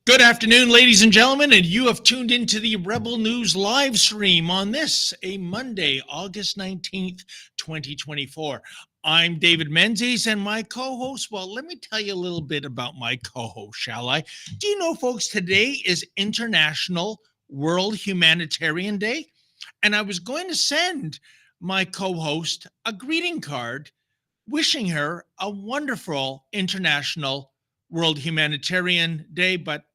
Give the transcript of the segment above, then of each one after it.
Good afternoon, ladies and gentlemen, and you have tuned into the Rebel News live stream on this, a Monday, August 19th, 2024. I'm David Menzies, and my co-host, well, let me tell you a little bit about my co-host, shall I? Do you know, folks, today is International World Humanitarian Day, and I was going to send my co-host a greeting card wishing her a wonderful International World Humanitarian Day, but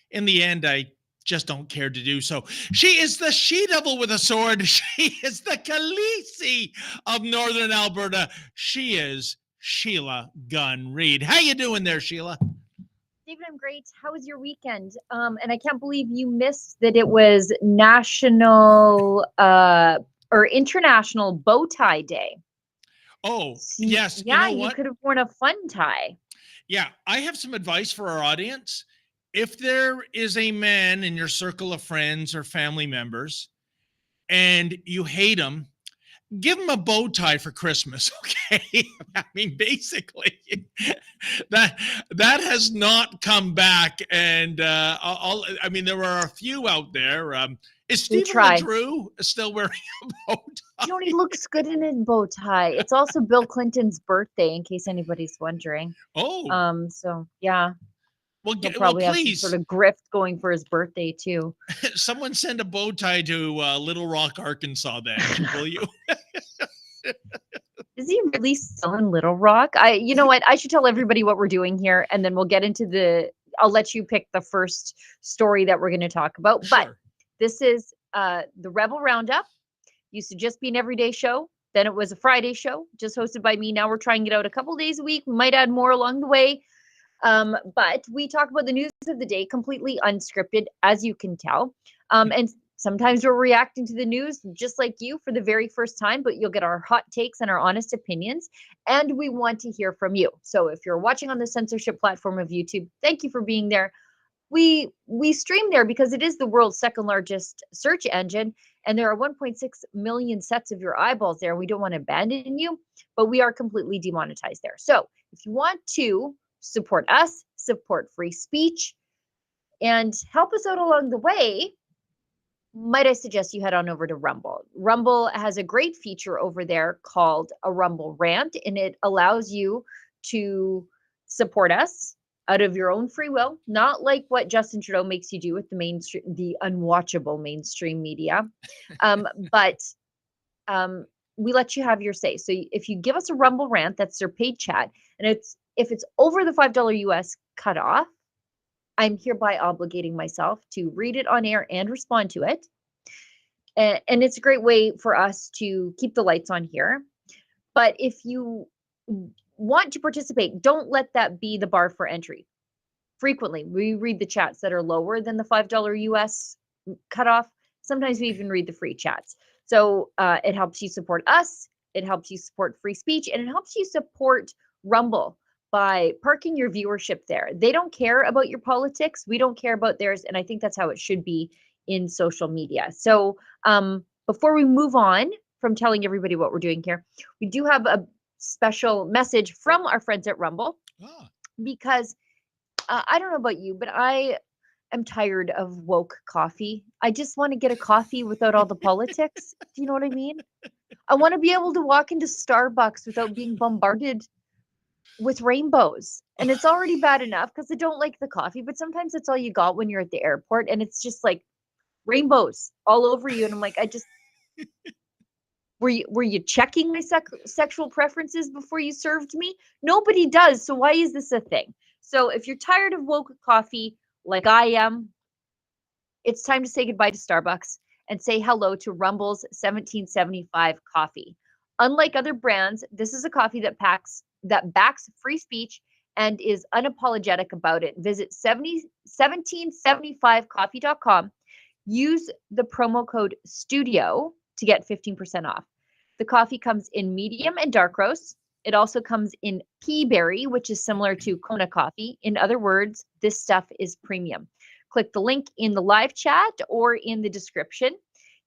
in the end, I just don't care to do so. She is the she-devil with a sword. She is the Khaleesi of Northern Alberta. She is Sheila Gunn Reid. How you doing there, Sheila? David, I'm great. How was your weekend? And I can't believe you missed that it was National or International Bow Tie Day. Oh, So yes. yeah, You know you what? could have worn a fun tie. Yeah, I have some advice for our audience. If there is a man in your circle of friends or family members and you hate him, give him a bow tie for Christmas, okay? I mean, basically, that has not come back, and I mean, there are a few out there. Is We Stephen try. LeDrew still wearing a bow tie? You know, he looks good in a bow tie. It's also Bill Clinton's birthday, in case anybody's wondering. Oh, So yeah, well, he'll well, probably have some sort please, of grift going for his birthday too. someone send a bow tie to Little Rock, Arkansas, then, will you? Is he really still in Little Rock? You know what? I should tell everybody what we're doing here, and then we'll get into I'll let you pick the first story that we're going to talk about. But Sure. this is the Rebel Roundup. Used to just be an everyday show. Then it was a Friday show, just hosted by me. Now we're trying it out a couple days a week. We might add more along the way. But we talk about the news of the day completely unscripted, as you can tell. And sometimes we're reacting to the news just like you for the very first time, but you'll get our hot takes and our honest opinions. And we want to hear from you. So if you're watching on the censorship platform of YouTube, thank you for being there. We stream there because it is the world's second largest search engine, and there are 1.6 million sets of your eyeballs there. We don't want to abandon you, but we are completely demonetized there. So if you want to support us, support free speech, and help us out along the way, might I suggest you head on over to Rumble. Rumble has a great feature over there called a Rumble Rant, and it allows you to support us out of your own free will, not like what Justin Trudeau makes you do with the unwatchable mainstream media. But we let you have your say. So if you give us a Rumble Rant, that's their paid chat, and if it's over the $5 US cutoff, I'm hereby obligating myself to read it on air and respond to it. And it's a great way for us to keep the lights on here. But if you want to participate, don't let that be the bar for entry. Frequently, we read the chats that are lower than the $5 US cutoff. Sometimes we even read the free chats. So it helps you support us, it helps you support free speech, and it helps you support Rumble by parking your viewership there. They don't care about your politics. We don't care about theirs. And I think that's how it should be in social media. So before we move on from telling everybody what we're doing here, we do have a special message from our friends at Rumble. Because I don't know about you, but I am tired of woke coffee. I just want to get a coffee without all the politics. Do you know what I mean? I want to be able to walk into Starbucks without being bombarded with rainbows. And it's already bad enough because I don't like the coffee, but sometimes that's all you got when you're at the airport, and it's just like rainbows all over you. And I'm like, were you checking my sexual preferences before you served me? Nobody does. So why is this a thing? So if you're tired of woke coffee like I am, it's time to say goodbye to Starbucks and say hello to Rumble's 1775 coffee. Unlike other brands, this is a coffee that backs free speech and is unapologetic about it. Visit 1775coffee.com. Use the promo code STUDIO to get 15% off. The coffee comes in medium and dark roast. It also comes in pea berry, which is similar to Kona coffee. In other words, this stuff is premium. Click the link in the live chat or in the description.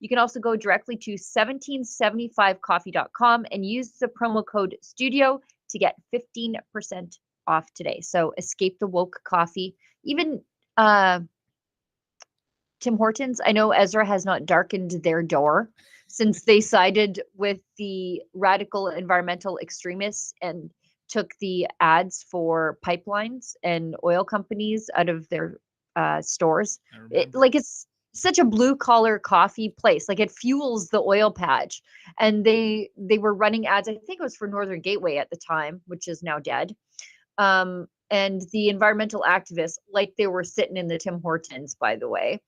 You can also go directly to 1775coffee.com and use the promo code STUDIO to get 15% off today. So escape the woke coffee. Even Tim Hortons, I know Ezra has not darkened their door, since they sided with the radical environmental extremists and took the ads for pipelines and oil companies out of their stores. It's such a blue collar coffee place. Like, it fuels the oil patch. And they were running ads. I think it was for Northern Gateway at the time, which is now dead. And the environmental activists, like, they were sitting in the Tim Hortons, by the way.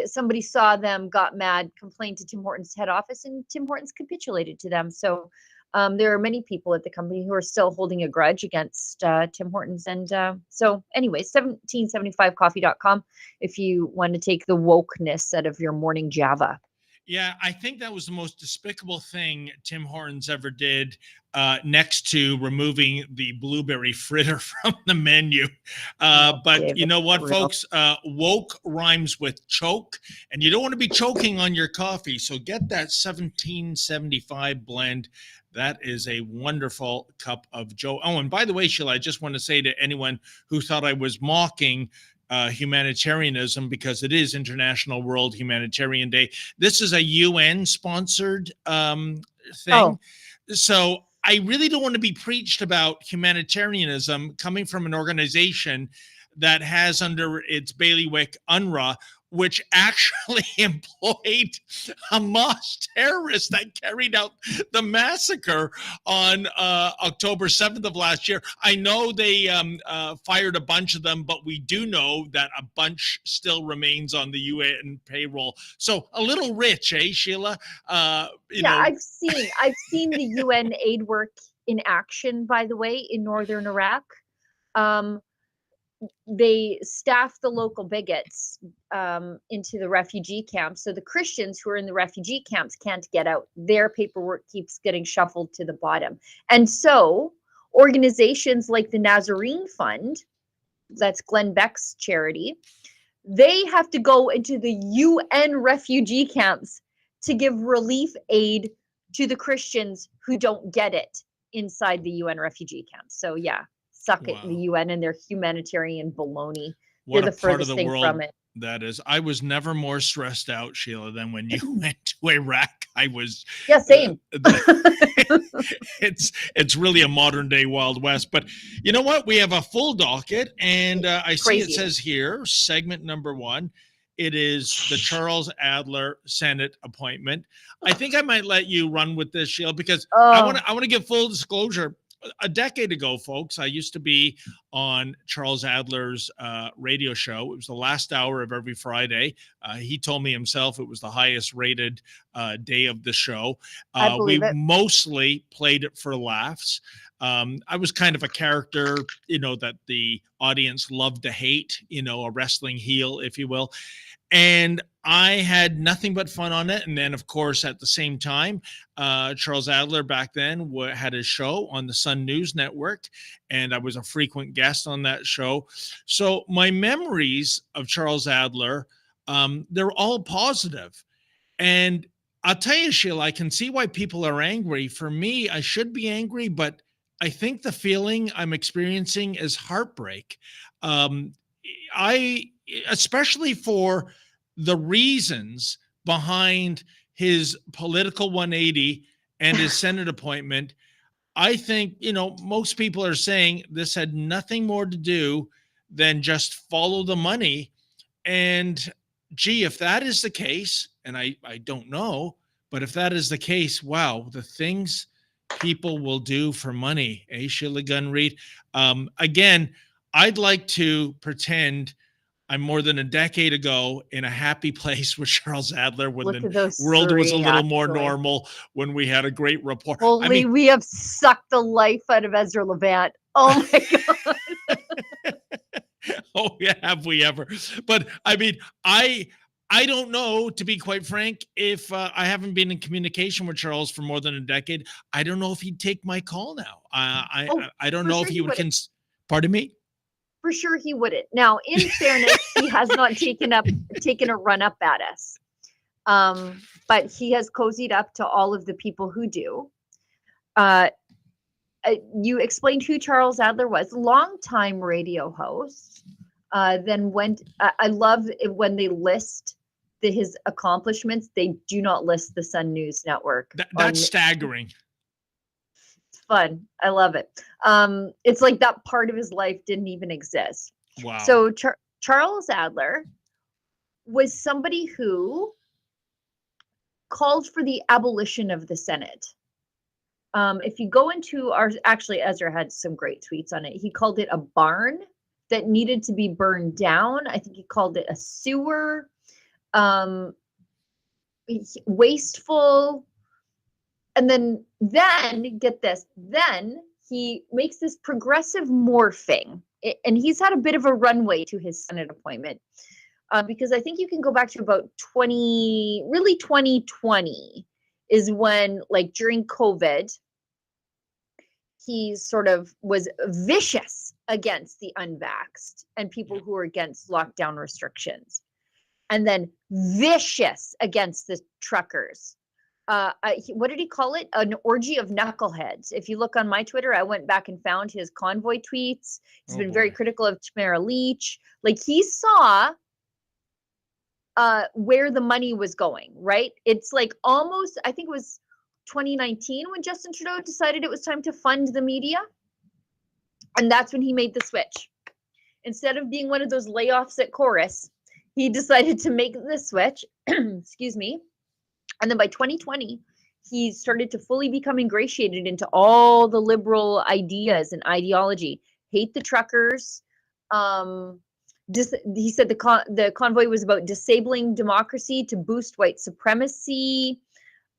Somebody saw them, got mad, complained to Tim Hortons head office, and Tim Hortons capitulated to them. So there are many people at the company who are still holding a grudge against Tim Hortons. And so anyway, 1775coffee.com if you want to take the wokeness out of your morning Java. Yeah, I think that was the most despicable thing Tim Hortons ever did, next to removing the blueberry fritter from the menu. But David, you know what, folks? Woke rhymes with choke, and you don't want to be choking on your coffee. So get that 1775 blend. That is a wonderful cup of Joe. Oh, and by the way, Sheila, I just want to say to anyone who thought I was mocking humanitarianism, because it is International World Humanitarian Day. This is a UN-sponsored thing. Oh. So I really don't want to be preached about humanitarianism coming from an organization that has under its bailiwick UNRWA, which actually employed Hamas terrorists that carried out the massacre on October 7th of last year. I know they fired a bunch of them, but we do know that a bunch still remains on the UN payroll. So a little rich, eh, Sheila? You know. I've seen the UN aid work in action, by the way, in northern Iraq. They staff the local bigots into the refugee camps. So the Christians who are in the refugee camps can't get out. Their paperwork keeps getting shuffled to the bottom. And so organizations like the Nazarene Fund, that's Glenn Beck's charity, they have to go into the UN refugee camps to give relief aid to the Christians who don't get it inside the UN refugee camps. So yeah. Suck it in the UN and their humanitarian baloney. What a part of the world from it. That is. I was never more stressed out, Sheila, than when you went to Iraq. I was. Yeah, same. It's really a modern day Wild West. But you know what? We have a full docket, and I see it says here, segment number 1. It is the Charles Adler Senate appointment. I think I might let you run with this, Sheila, because I want to give full disclosure. A decade ago, folks, I used to be on Charles Adler's radio show. It was the last hour of every Friday. He told me himself it was the highest rated day of the show. We mostly played it for laughs. I was kind of a character, that the audience loved to hate, a wrestling heel, if you will. And I had nothing but fun on it. And then, of course, at the same time, Charles Adler back then had his show on the Sun News Network, and I was a frequent guest on that show. So my memories of Charles Adler, they're all positive. And I'll tell you, Sheila, I can see why people are angry. For me, I should be angry, but I think the feeling I'm experiencing is heartbreak. Especially for the reasons behind his political 180 and his Senate appointment. I think, most people are saying this had nothing more to do than just follow the money. And gee, if that is the case, and I don't know, but if that is the case, wow, the things people will do for money, eh, Sheila Gunn Reid? Again, I'd like to pretend I'm more than a decade ago in a happy place with Charles Adler when the world was a little more normal, when we had a great rapport. Holy, we have sucked the life out of Ezra Levant. Oh my God. Oh, yeah, have we ever? But I mean, I don't know, to be quite frank, if I haven't been in communication with Charles for more than a decade. I don't know if he'd take my call now. I don't know if he would. Pardon me? For sure he wouldn't. Now, in fairness, he has not taken a run up at us. But he has cozied up to all of the people who do. You explained who Charles Adler was, longtime radio host. Then I love it when they list his accomplishments, they do not list the Sun News Network. That's staggering. It's fun. I love it. It's like that part of his life didn't even exist. Wow. So Charles Adler was somebody who called for the abolition of the Senate. If you go into actually Ezra had some great tweets on it. He called it a barn that needed to be burned down. I think he called it a sewer, wasteful. And then get this, then he makes this progressive morphing. And he's had a bit of a runway to his Senate appointment. Because I think you can go back to about 2020 is when, like during COVID, he sort of was vicious against the unvaxxed and people who were against lockdown restrictions. And then vicious against the truckers. What did he call it? An orgy of knuckleheads. If you look on my Twitter, I went back and found his convoy tweets. He's been very critical of Tamara Leach. Like he saw where the money was going, right? It's like almost, I think it was 2019 when Justin Trudeau decided it was time to fund the media. And that's when he made the switch. Instead of being one of those layoffs at Chorus, he decided to make the switch, excuse me. And then by 2020, he started to fully become ingratiated into all the liberal ideas and ideology. Hate the truckers. He said the convoy was about disabling democracy to boost white supremacy.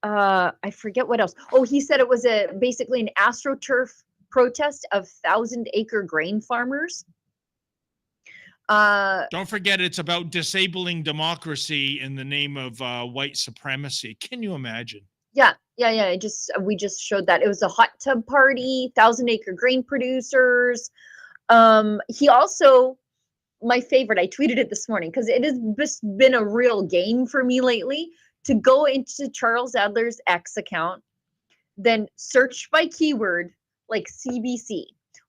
I forget what else. Oh, he said it was basically an AstroTurf protest of 1,000-acre grain farmers. Don't forget, it's about disabling democracy in the name of white supremacy. Can you imagine? Yeah. We just showed that. It was a hot tub party, 1,000-acre grain producers. He also, my favorite, I tweeted it this morning because it has just been a real game for me lately to go into Charles Adler's X account, then search by keyword like CBC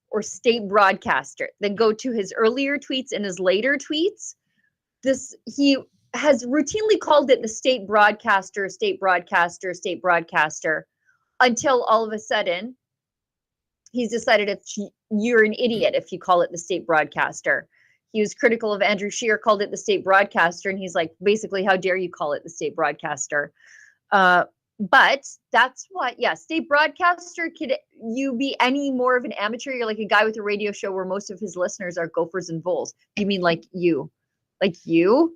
or state broadcaster, then go to his earlier tweets and his later tweets. He has routinely called it the state broadcaster, until all of a sudden he's decided you're an idiot if you call it the state broadcaster. He was critical of Andrew Scheer, called it the state broadcaster, and he's like, basically, how dare you call it the state broadcaster? But that's what, state broadcaster, could you be any more of an amateur? You're like a guy with a radio show where most of his listeners are gophers and bulls. You mean like you? Like you?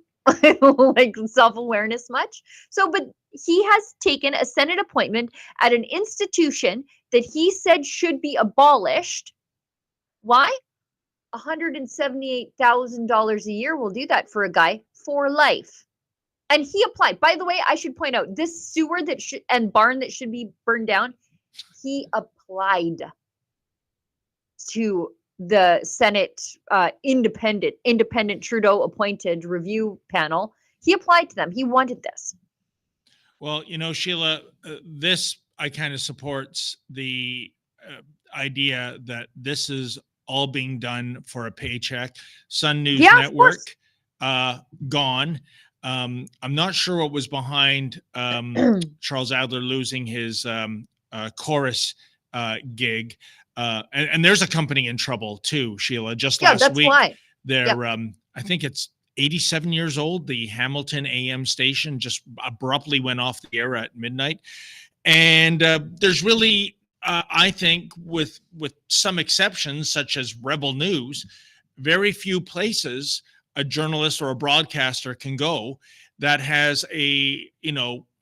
Like self-awareness much? So, but he has taken a Senate appointment at an institution that he said should be abolished. Why? $178,000 a year will do that for a guy for life. And he applied. By the way, I should point out this sewer and barn that should be burned down, he applied to the Senate independent Trudeau appointed review panel. He applied to them. He wanted this. Well, Sheila, this I kind of supports the idea that this is all being done for a paycheck. Sun News Network, gone. I'm not sure what was behind Charles Adler losing his chorus gig. And there's a company in trouble too, Sheila. Just last week, they're I think it's 87 years old. The Hamilton AM station just abruptly went off the air at midnight. And there's really, I think, with some exceptions, such as Rebel News, very few places a journalist or a broadcaster can go that has a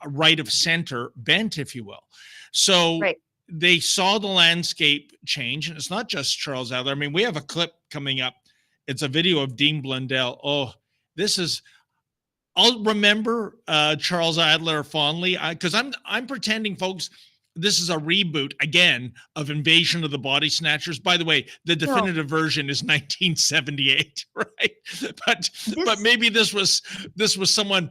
right of center bent, if you will. So they saw the landscape change, and it's not just Charles Adler. I mean, we have a clip coming up. It's a video of Dean Blundell. Oh, I'll remember Charles Adler fondly because I'm pretending, folks, this is a reboot again of Invasion of the Body Snatchers. By the way, the definitive version is 1978, right? But maybe this was someone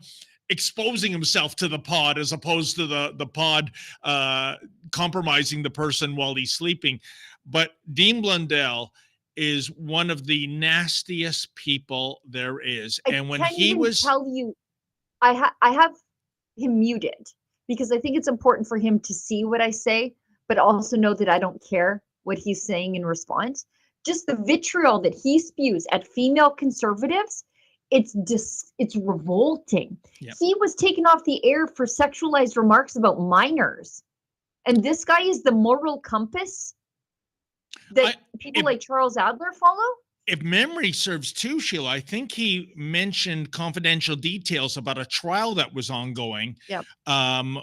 exposing himself to the pod as opposed to the pod compromising the person while he's sleeping. But Dean Blundell is one of the nastiest people there is. And when he was, I have him muted because I think it's important for him to see what I say, but also know that I don't care what he's saying in response. Just the vitriol that he spews at female conservatives, it's revolting. Yep. He was taken off the air for sexualized remarks about minors. And this guy is the moral compass that people like Charles Adler follow? If memory serves too, Sheila, I think he mentioned confidential details about a trial that was ongoing, Yep.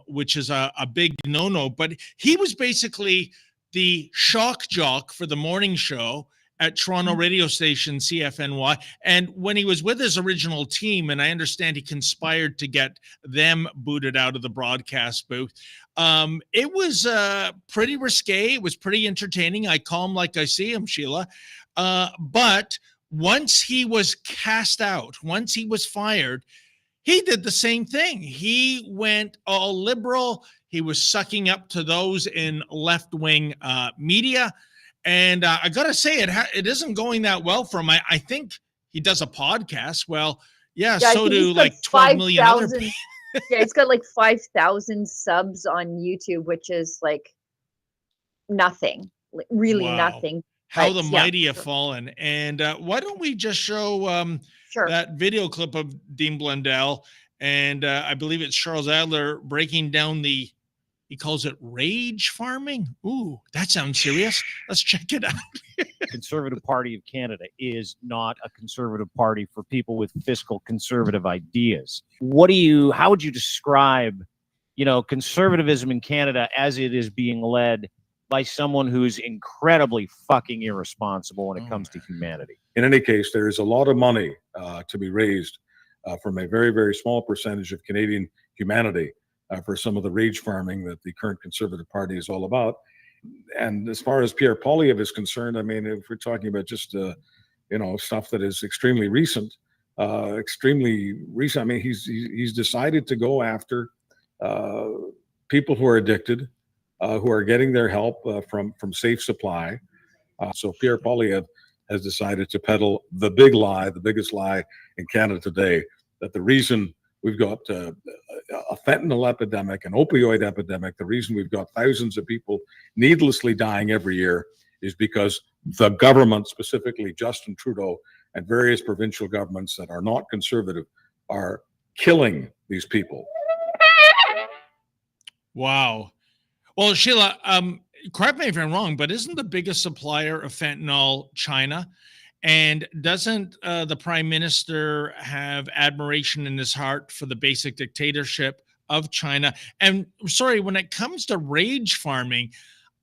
Which is a big no-no. But he was basically the shock jock for the morning show at Toronto radio station CFNY. And when he was with his original team, and I understand he conspired to get them booted out of the broadcast booth, it was pretty risque. It was pretty entertaining. I call him like I see him, Sheila. But once he was cast out, once he was fired, he did the same thing. He went all liberal. He was sucking up to those in left-wing media. And I got to say, it isn't going that well for him. I think he does a podcast. Well, yeah so do like 12 million other people. Yeah, he's got like 5,000 subs on YouTube, which is like nothing, really nothing. How the mighty have fallen. And why don't we just show that video clip of Dean Blundell, and I believe it's Charles Adler breaking down he calls it rage farming. Ooh, that sounds serious. Let's check it out. Conservative Party of Canada is not a conservative party for people with fiscal conservative ideas. How would you describe, conservatism in Canada as it is being led by someone who's incredibly fucking irresponsible when it comes to humanity? In any case, there is a lot of money to be raised from a very, very small percentage of Canadian humanity for some of the rage farming that the current Conservative Party is all about. And as far as Pierre Poilievre is concerned, I mean, if we're talking about just, stuff that is extremely recent, I mean, he's decided to go after people who are addicted, who are getting their help from Safe Supply. So Pierre Poilievre has decided to peddle the big lie, the biggest lie in Canada today, that the reason we've got a fentanyl epidemic, an opioid epidemic, the reason we've got thousands of people needlessly dying every year is because the government, specifically Justin Trudeau and various provincial governments that are not conservative, are killing these people. Wow. Well, Sheila, correct me if I'm wrong, but isn't the biggest supplier of fentanyl China? And doesn't the Prime Minister have admiration in his heart for the basic dictatorship of China? And sorry, when it comes to rage farming,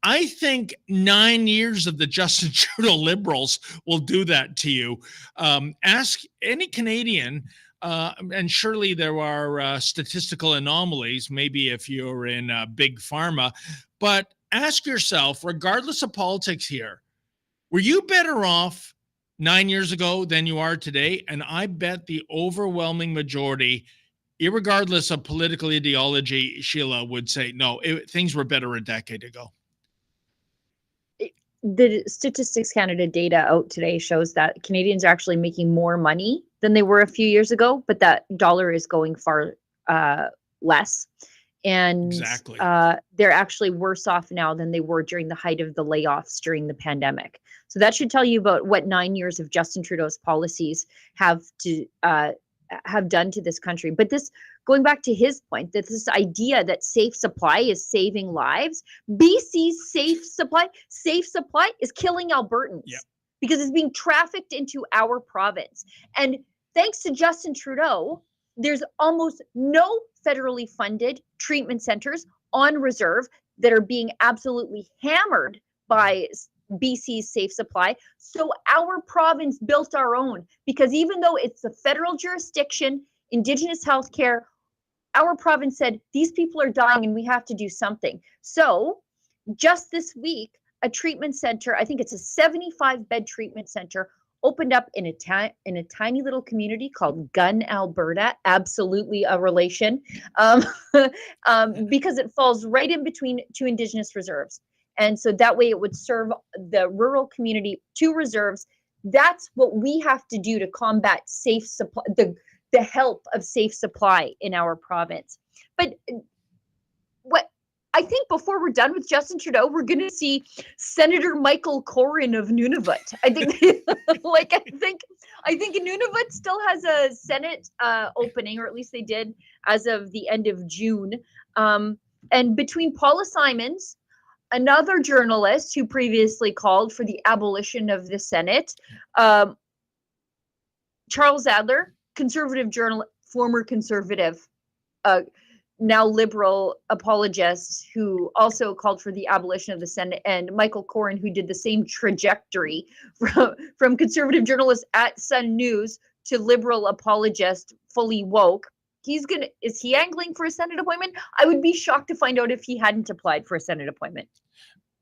I think 9 years of the Justin Trudeau Liberals will do that to you. Ask any Canadian, and surely there are statistical anomalies, maybe if you're in big pharma, but ask yourself, regardless of politics here, were you better off 9 years ago than you are today? And I bet the overwhelming majority, irregardless of political ideology, Sheila, would say, no, things were better a decade ago. The Statistics Canada data out today shows that Canadians are actually making more money than they were a few years ago, but that dollar is going far less. And exactly. They're actually worse off now than they were during the height of the layoffs during the pandemic. So that should tell you about what 9 years of Justin Trudeau's policies have done to this country. But this, going back to his point, that this idea that Safe Supply is saving lives, BC's Safe Supply is killing Albertans. Yep. Because it's being trafficked into our province. And thanks to Justin Trudeau, there's almost no federally funded treatment centers on reserve that are being absolutely hammered by BC's Safe Supply. So our province built our own, because even though it's a federal jurisdiction, Indigenous healthcare, our province said, these people are dying and we have to do something. So just this week, a treatment center, I think it's a 75-bed treatment center, opened up in a tiny little community called Gunn, Alberta, absolutely a relation, because it falls right in between two Indigenous reserves. And so that way it would serve the rural community, two reserves. That's what we have to do to combat Safe Supply, the help of safe supply in our province. But what I think before we're done with Justin Trudeau, we're going to see Senator Michael Corrin of Nunavut. I think, I think Nunavut still has a Senate opening, or at least they did as of the end of June. And between Paula Simons, another journalist who previously called for the abolition of the Senate, Charles Adler, conservative journalist, former conservative, now liberal apologist, who also called for the abolition of the Senate, and Michael Corrin, who did the same trajectory from conservative journalist at Sun News to liberal apologist, fully woke. Is he angling for a Senate appointment? I would be shocked to find out if he hadn't applied for a Senate appointment.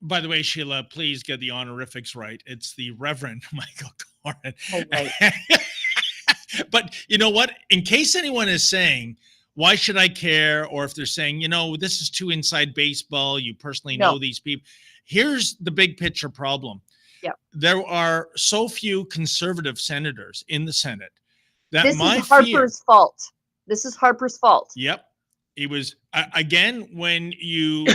By the way, Sheila, please get the honorifics right. It's the Reverend Michael Corrin. Oh, right. But you know what? In case anyone is saying, why should I care? Or if they're saying, this is too inside baseball, you personally know these people. Here's the big picture problem. Yeah. There are so few conservative senators in the Senate that this is Harper's fault. This is Harper's fault. Yep. It was, again, when you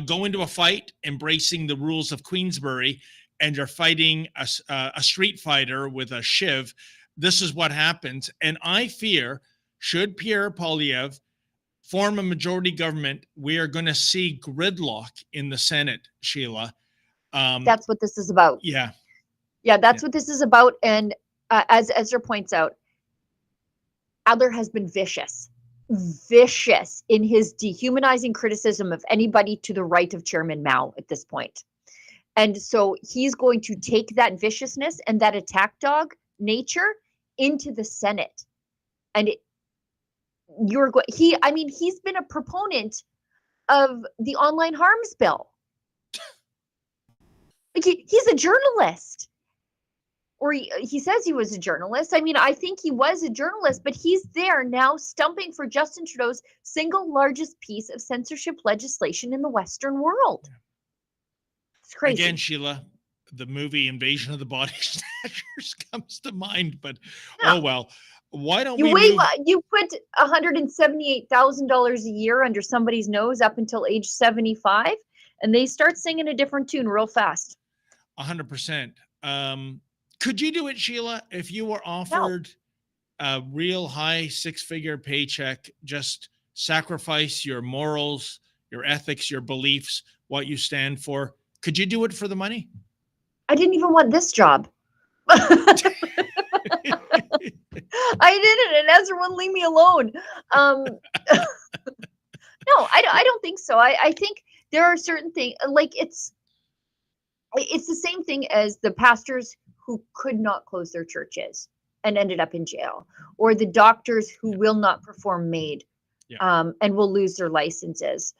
go into a fight embracing the rules of Queensbury and you're fighting a street fighter with a shiv, this is what happens. And I fear, should Pierre Poilievre form a majority government, we are going to see gridlock in the Senate, Sheila. That's what this is about. Yeah. Yeah, that's what this is about. And as Ezra points out, Adler has been vicious in his dehumanizing criticism of anybody to the right of Chairman Mao at this point. And so he's going to take that viciousness and that attack dog nature into the Senate. And he's been a proponent of the online harms bill. Like he's a journalist. Or he says he was a journalist. I mean, I think he was a journalist, but he's there now stumping for Justin Trudeau's single largest piece of censorship legislation in the Western world. It's crazy. Again, Sheila, the movie Invasion of the Body Snatchers comes to mind, but oh well. Why don't you put $178,000 a year under somebody's nose up until age 75, and they start singing a different tune real fast. 100%. Could you do it, Sheila, if you were offered a real high six-figure paycheck, just sacrifice your morals, your ethics, your beliefs, what you stand for? Could you do it for the money? I didn't even want this job. I didn't, and Ezra wouldn't leave me alone. No, I don't think so. I think there are certain things, like it's the same thing as the pastors who could not close their churches and ended up in jail, or the doctors who will not perform MAID and will lose their licenses.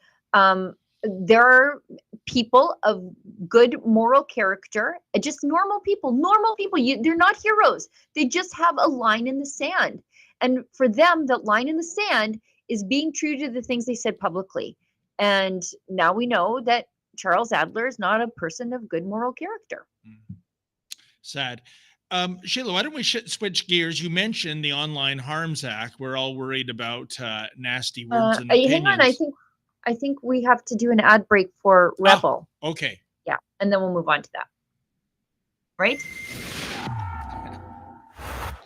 There are people of good moral character, just normal people. They're not heroes. They just have a line in the sand. And for them, that line in the sand is being true to the things they said publicly. And now we know that Charles Adler is not a person of good moral character. Sad. Sheila, why don't we switch gears? You mentioned the Online Harms Act. We're all worried about nasty words and opinions. Hang on, I think we have to do an ad break for Rebel. Oh, okay. Yeah, and then we'll move on to that. Right?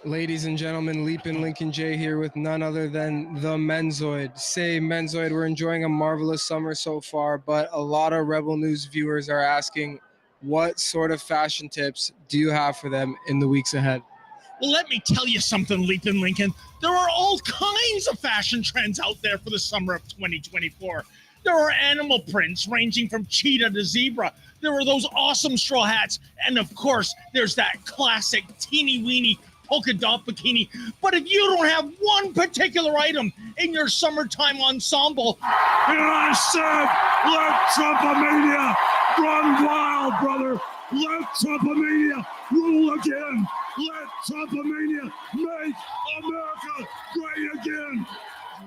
Ladies and gentlemen, Leapin' Lincoln J here with none other than the Menzoid. Say, Menzoid, we're enjoying a marvelous summer so far, but a lot of Rebel News viewers are asking, what sort of fashion tips do you have for them in the weeks ahead? Well, let me tell you something, Leapin' Lincoln. There are all kinds of fashion trends out there for the summer of 2024. There are animal prints ranging from cheetah to zebra. There are those awesome straw hats. And of course, there's that classic teeny-weeny polka dot bikini. But if you don't have one particular item in your summertime ensemble, I said, let Trumpomania run wild, brother. Let Trumpomania rule again. Let Trumpomania make America great again.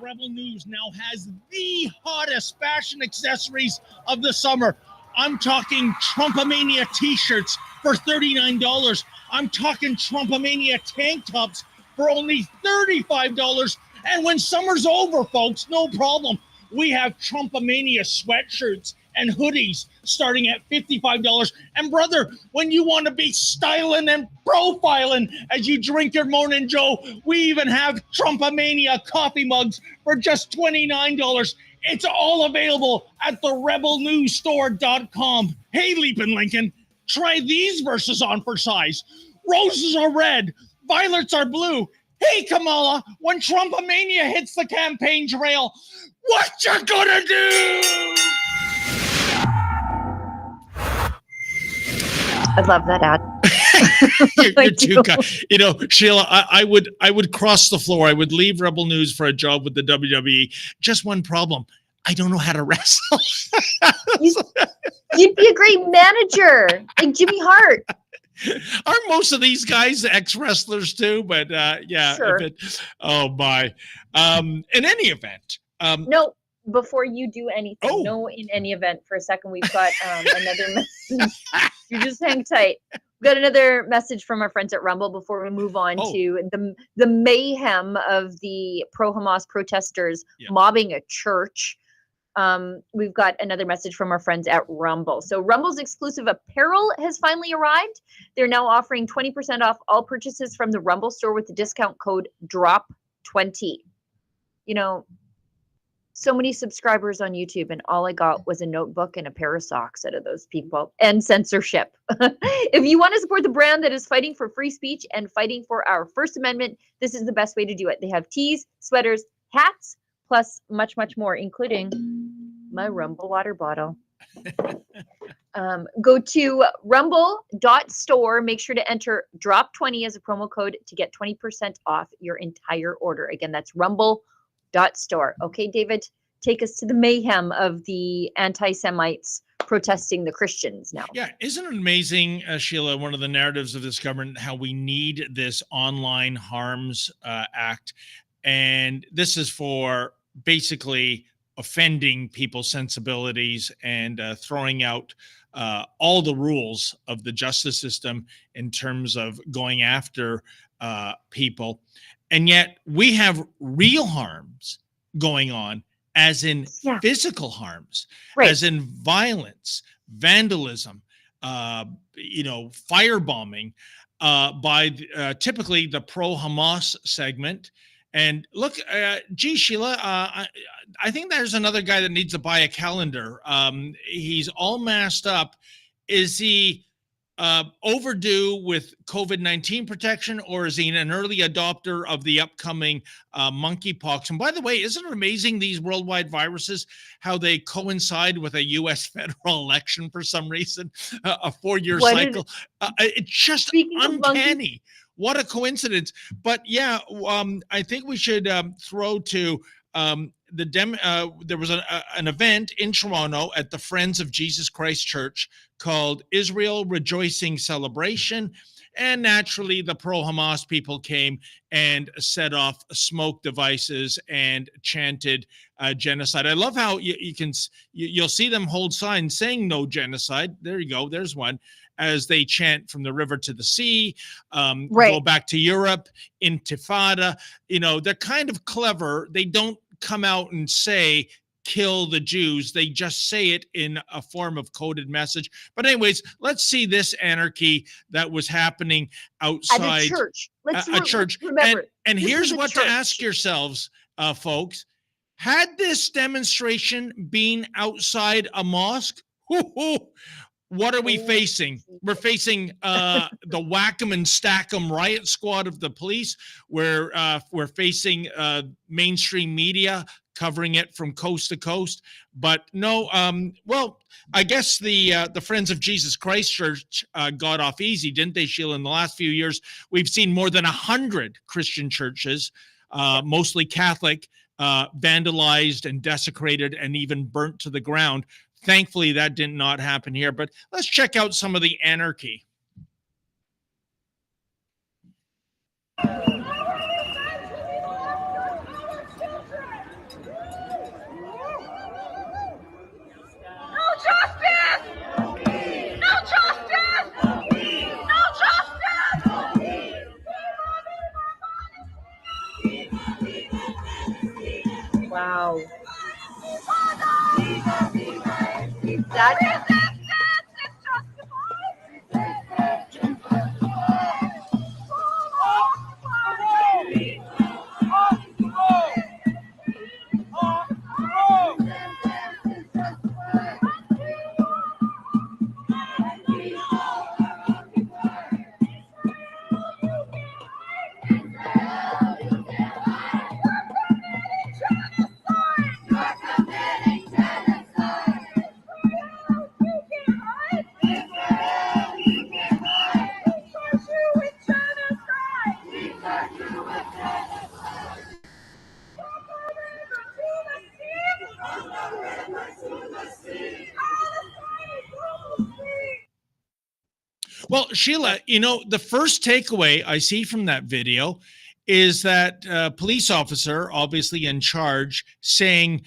Rebel News now has the hottest fashion accessories of the summer. I'm talking Trumpomania t-shirts for $39. I'm talking Trumpomania tank tops for only $35. And when summer's over, folks, no problem. We have Trumpomania sweatshirts and hoodies starting at $55. And brother, when you want to be styling and profiling as you drink your Morning Joe, we even have Trumpomania coffee mugs for just $29. It's all available at the rebelnewsstore.com. Hey, Leapin' Lincoln, try these verses on for size. Roses are red, violets are blue. Hey, Kamala, when Trumpomania hits the campaign trail, what you gonna do? I love that ad. You're too kind. You know, Sheila, I would cross the floor. I would leave Rebel News for a job with the WWE. Just one problem. I don't know how to wrestle. You'd be a great manager, like Jimmy Hart. Aren't most of these guys ex-wrestlers too? But yeah. Sure. Oh my. In any event. No, before you do anything, Oh. no, in any event, for a second, we've got another message. You just hang tight. We've got another message from our friends at Rumble before we move on to the mayhem of the pro-Hamas protesters mobbing a church. We've got another message from our friends at Rumble. So Rumble's exclusive apparel has finally arrived. They're now offering 20% off all purchases from the Rumble store with the discount code DROP20. You know, so many subscribers on YouTube, and all I got was a notebook and a pair of socks out of those people, and censorship. If you want to support the brand that is fighting for free speech and fighting for our First Amendment, this is the best way to do it. They have tees, sweaters, hats, plus much, much more, including my Rumble water bottle. Go to rumble.store. Make sure to enter DROP20 as a promo code to get 20% off your entire order. Again, that's rumble.store. Okay, David, take us to the mayhem of the anti-Semites protesting the Christians now. Yeah, isn't it amazing, Sheila, one of the narratives of this government, how we need this online harms act. And this is for basically offending people's sensibilities and throwing out all the rules of the justice system in terms of going after people. And yet we have real harms going on, as in physical harms, as in violence, vandalism, firebombing by typically the pro-Hamas segment. And look, Sheila, I think there's another guy that needs to buy a calendar. He's all masked up. Is he overdue with COVID-19 protection, or is he an early adopter of the upcoming monkeypox? And by the way, isn't it amazing, these worldwide viruses, how they coincide with a U.S. federal election for some reason, a 4-year cycle? It's just uncanny. What a coincidence. But yeah, I think we should throw to there was an event in Toronto at the Friends of Jesus Christ Church called Israel Rejoicing Celebration. And naturally, the pro-Hamas people came and set off smoke devices and chanted genocide. I love how you'll see them hold signs saying no genocide. There you go. There's one. As they chant from the river to the sea, go back to Europe, Intifada. You know, they're kind of clever. They don't come out and say, kill the Jews. They just say it in a form of coded message. But anyways, let's see this anarchy that was happening outside at a church. A church. Remember, and here's what to ask yourselves, folks. Had this demonstration been outside a mosque, what are we facing? We're facing the whack 'em and stack 'em riot squad of the police. We're facing mainstream media covering it from coast to coast. But no, well, I guess the Friends of Jesus Christ Church got off easy, didn't they, Sheila? In the last few years, we've seen more than 100 Christian churches, mostly Catholic, vandalized and desecrated and even burnt to the ground. Thankfully, that did not happen here. But let's check out some of the anarchy. Wow. That Well, Sheila, you know, the first takeaway I see from that video is that police officer, obviously in charge, saying,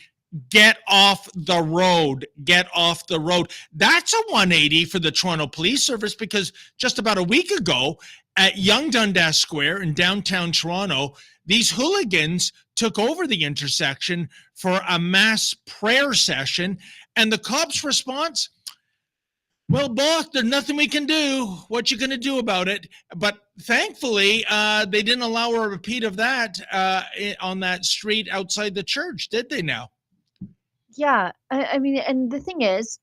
get off the road, get off the road. That's a 180 for the Toronto Police Service, because just about a week ago at Yonge Dundas Square in downtown Toronto, these hooligans took over the intersection for a mass prayer session. And the cops' response, well, boss, there's nothing we can do. What you going to do about it? But thankfully, they didn't allow a repeat of that on that street outside the church, did they now? Yeah, I mean, and the thing is,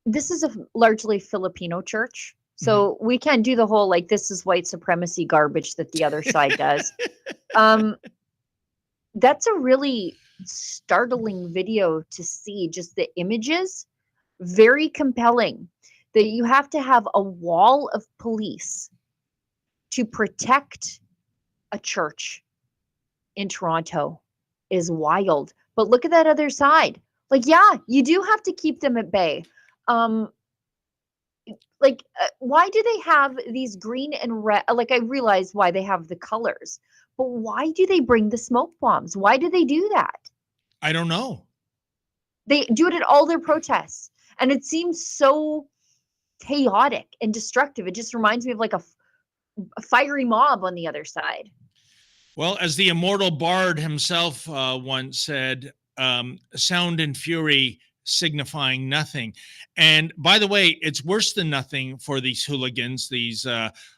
this is a largely Filipino church, so we can't do the whole like this is white supremacy garbage that the other side does. That's a really startling video to see. Just the images, very compelling. That you have to have a wall of police to protect a church in Toronto is wild. But look at that other side. Like, yeah, you do have to keep them at bay. Why do they have these green and red? Like, I realize why they have the colors, but why do they bring the smoke bombs? Why do they do that? I don't know. They do it at all their protests. And it seems so chaotic and destructive. It just reminds me of like a fiery mob on the other side. Well, as the immortal bard himself once said, sound and fury signifying nothing. And by the way, it's worse than nothing for these hooligans, these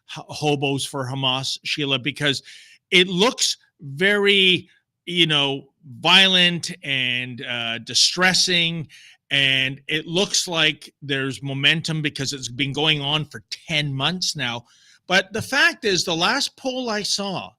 hobos for Hamas, Sheila, because it looks very, violent and distressing. And it looks like there's momentum because it's been going on for 10 months now. But the fact is, the last poll I saw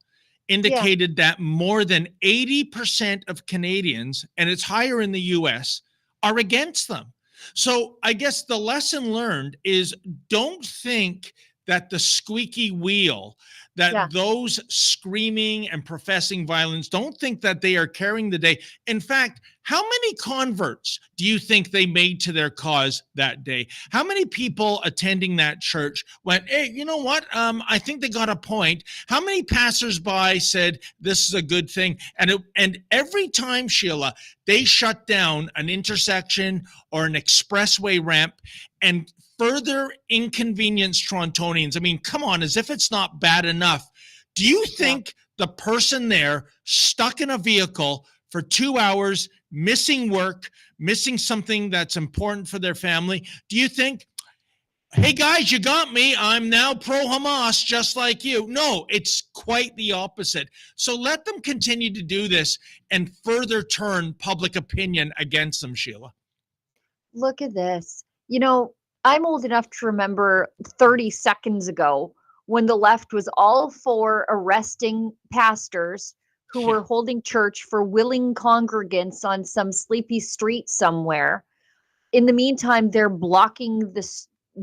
indicated that more than 80% of Canadians, and it's higher in the US, are against them. So I guess the lesson learned is don't think that the squeaky wheel, that those screaming and professing violence, don't think that they are carrying the day. In fact, how many converts do you think they made to their cause that day? How many people attending that church went, hey, you know what? I think they got a point. How many passersby said this is a good thing? And every time, Sheila, they shut down an intersection or an expressway ramp and further inconvenience Torontonians. I mean, come on, as if it's not bad enough. Do you think the person there stuck in a vehicle for 2 hours, missing work, missing something that's important for their family, do you think, hey guys, you got me, I'm now pro-Hamas just like you? No, it's quite the opposite. So let them continue to do this and further turn public opinion against them, Sheila. Look at this. I'm old enough to remember 30 seconds ago when the left was all for arresting pastors who were holding church for willing congregants on some sleepy street somewhere. In the meantime, they're blocking the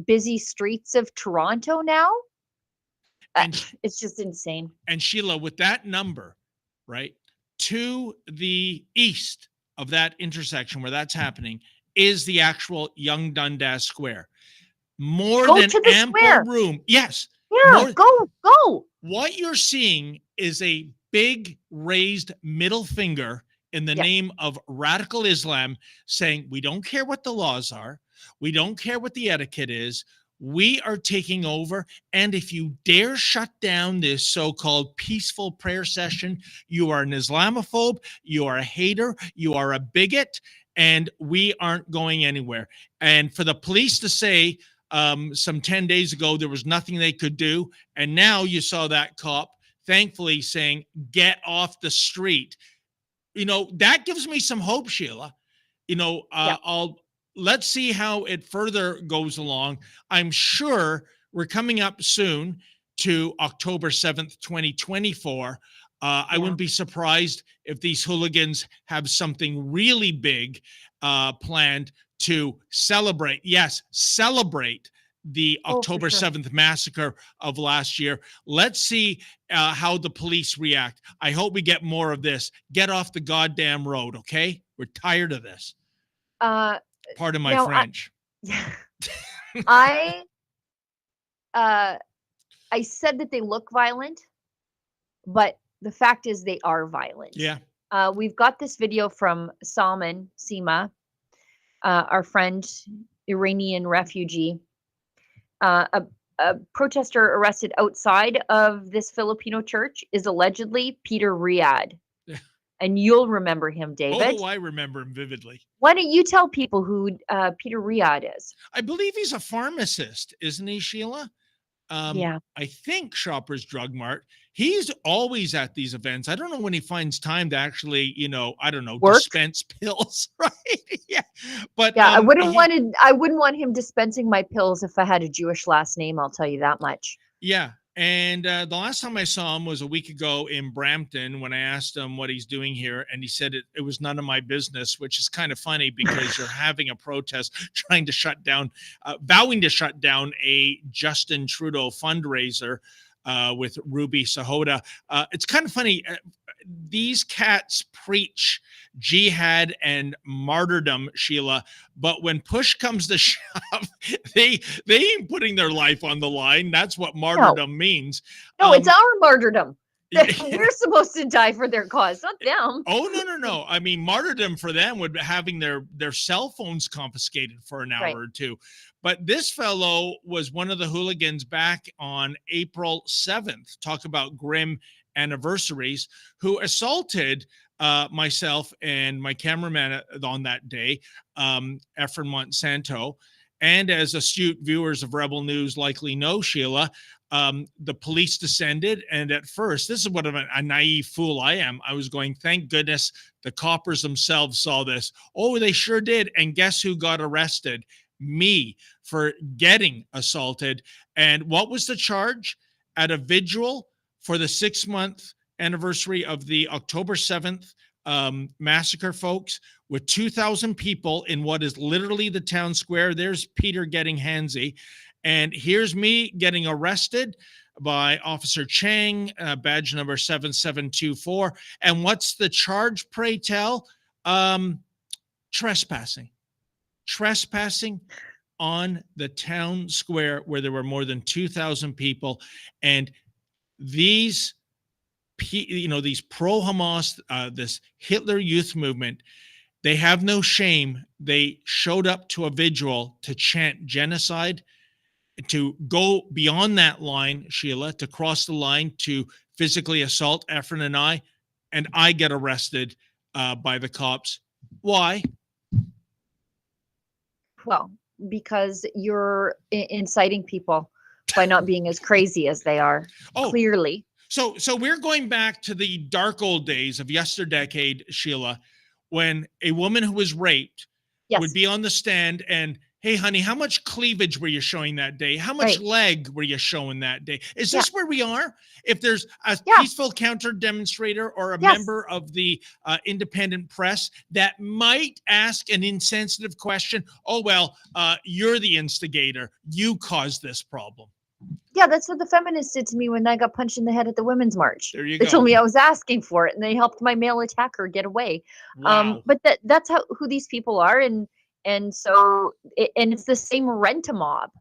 busy streets of Toronto now. It's just insane. And Sheila, with that number, right, to the east of that intersection where that's happening is the actual Yonge Dundas Square. More go than to the ample square. room. Yes. Yeah, go. What you're seeing is a big raised middle finger in the name of radical Islam saying, we don't care what the laws are. We don't care what the etiquette is. We are taking over. And if you dare shut down this so-called peaceful prayer session, you are an Islamophobe, you are a hater, you are a bigot, and we aren't going anywhere. And for the police to say some 10 days ago there was nothing they could do, and now you saw that cop thankfully saying, get off the street. That gives me some hope, Sheila. Let's see how it further goes along. I'm sure we're coming up soon to October 7th, 2024. I wouldn't be surprised if these hooligans have something really big planned to celebrate. Yes, celebrate the October 7th massacre of last year. Let's see how the police react. I hope we get more of this. Get off the goddamn road, okay? We're tired of this. Pardon my French. I said that they look violent, but the fact is they are violent. Yeah. We've got this video from Salman Sima, our friend, Iranian refugee. A protester arrested outside of this Filipino church is allegedly Peter Riyad. And you'll remember him, David. Oh, I remember him vividly. Why don't you tell people who Peter Riyad is? I believe he's a pharmacist, isn't he, Sheila? Yeah. I think Shoppers Drug Mart. He's always at these events. I don't know when he finds time to actually, work? Dispense pills, right? Yeah. But I wouldn't want him dispensing my pills if I had a Jewish last name, I'll tell you that much. Yeah. And the last time I saw him was a week ago in Brampton when I asked him what he's doing here. And he said it was none of my business, which is kind of funny because you're having a protest trying to vowing to shut down a Justin Trudeau fundraiser with Ruby Sahota. It's kind of funny. These cats preach jihad and martyrdom, Sheila, but when push comes to shove, they ain't putting their life on the line. That's what martyrdom means. No, it's our martyrdom. We're supposed to die for their cause, not them. Oh, no. I mean, martyrdom for them would be having their cell phones confiscated for an hour or two. But this fellow was one of the hooligans back on April 7th. Talk about grim anniversaries, who assaulted myself and my cameraman on that day, Efren Monsanto. And as astute viewers of Rebel News likely know, Sheila, the police descended. And at first, this is what a naive fool I am. I was going, thank goodness the coppers themselves saw this. Oh, they sure did. And guess who got arrested? Me, for getting assaulted. And what was the charge? At a vigil for the 6-month anniversary of the October 7th massacre, folks, with 2,000 people in what is literally the town square. There's Peter getting handsy. And here's me getting arrested by Officer Chang, badge number 7724. And what's the charge, pray tell? Trespassing on the town square where there were more than 2,000 people. And these pro-Hamas, this Hitler Youth movement, they have no shame. They showed up to a vigil to chant genocide, to go beyond that line, Sheila, to cross the line to physically assault Efren and I get arrested by the cops. Why? Well, because you're inciting people by not being as crazy as they are. Oh, clearly. So we're going back to the dark old days of yesterdecade, Sheila, when a woman who was raped would be on the stand and, hey, honey, how much cleavage were you showing that day? How much leg were you showing that day? Is this where we are? If there's a peaceful counter demonstrator or a member of the independent press that might ask an insensitive question, oh, well, you're the instigator. You caused this problem. Yeah, that's what the feminists did to me when I got punched in the head at the Women's March. There you go. They told me I was asking for it, and they helped my male attacker get away. Wow. But that's who these people are, and so it's the same rent-a-mob.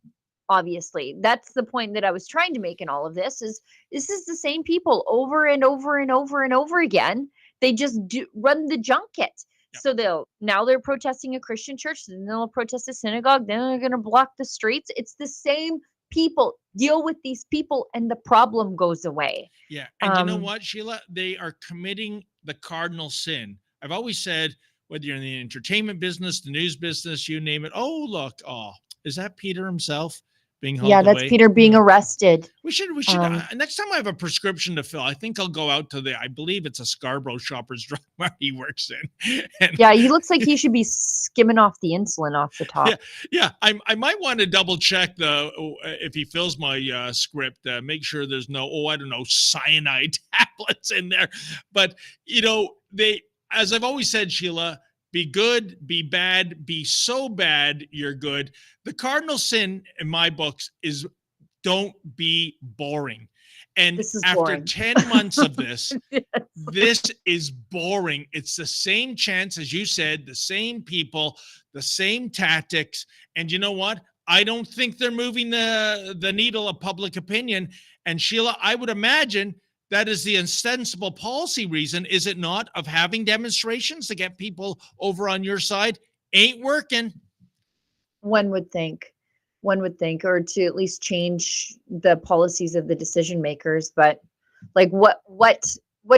Obviously, that's the point that I was trying to make in all of this. Is this is the same people over and over and over and over again? They just run the junket. So they're protesting a Christian church, then they'll protest a synagogue, then they're going to block the streets. It's the same people. Deal with these people and the problem goes away. Yeah. And you know what, Sheila? They are committing the cardinal sin. I've always said, whether you're in the entertainment business, the news business, you name it. Oh, look. Oh, is that Peter himself being hauled away? That's Peter being arrested. We should, next time I have a prescription to fill, I think I'll go out to I believe it's a Scarborough Shoppers Drug Mart he works in. And he looks like he should be skimming off the insulin off the top. Yeah. I might want to double check if he fills my script, make sure there's no, cyanide tablets in there. But, as I've always said, Sheila, be good, be bad, be so bad you're good. The cardinal sin in my books is don't be boring. And after boring. 10 months of this, this is boring. It's the same chants, as you said, the same people, the same tactics. And you know what? I don't think they're moving the needle of public opinion. And Sheila, I would imagine that is the ostensible policy reason, is it not, of having demonstrations to get people over on your side? Ain't working. One would think, or to at least change the policies of the decision makers. But like, what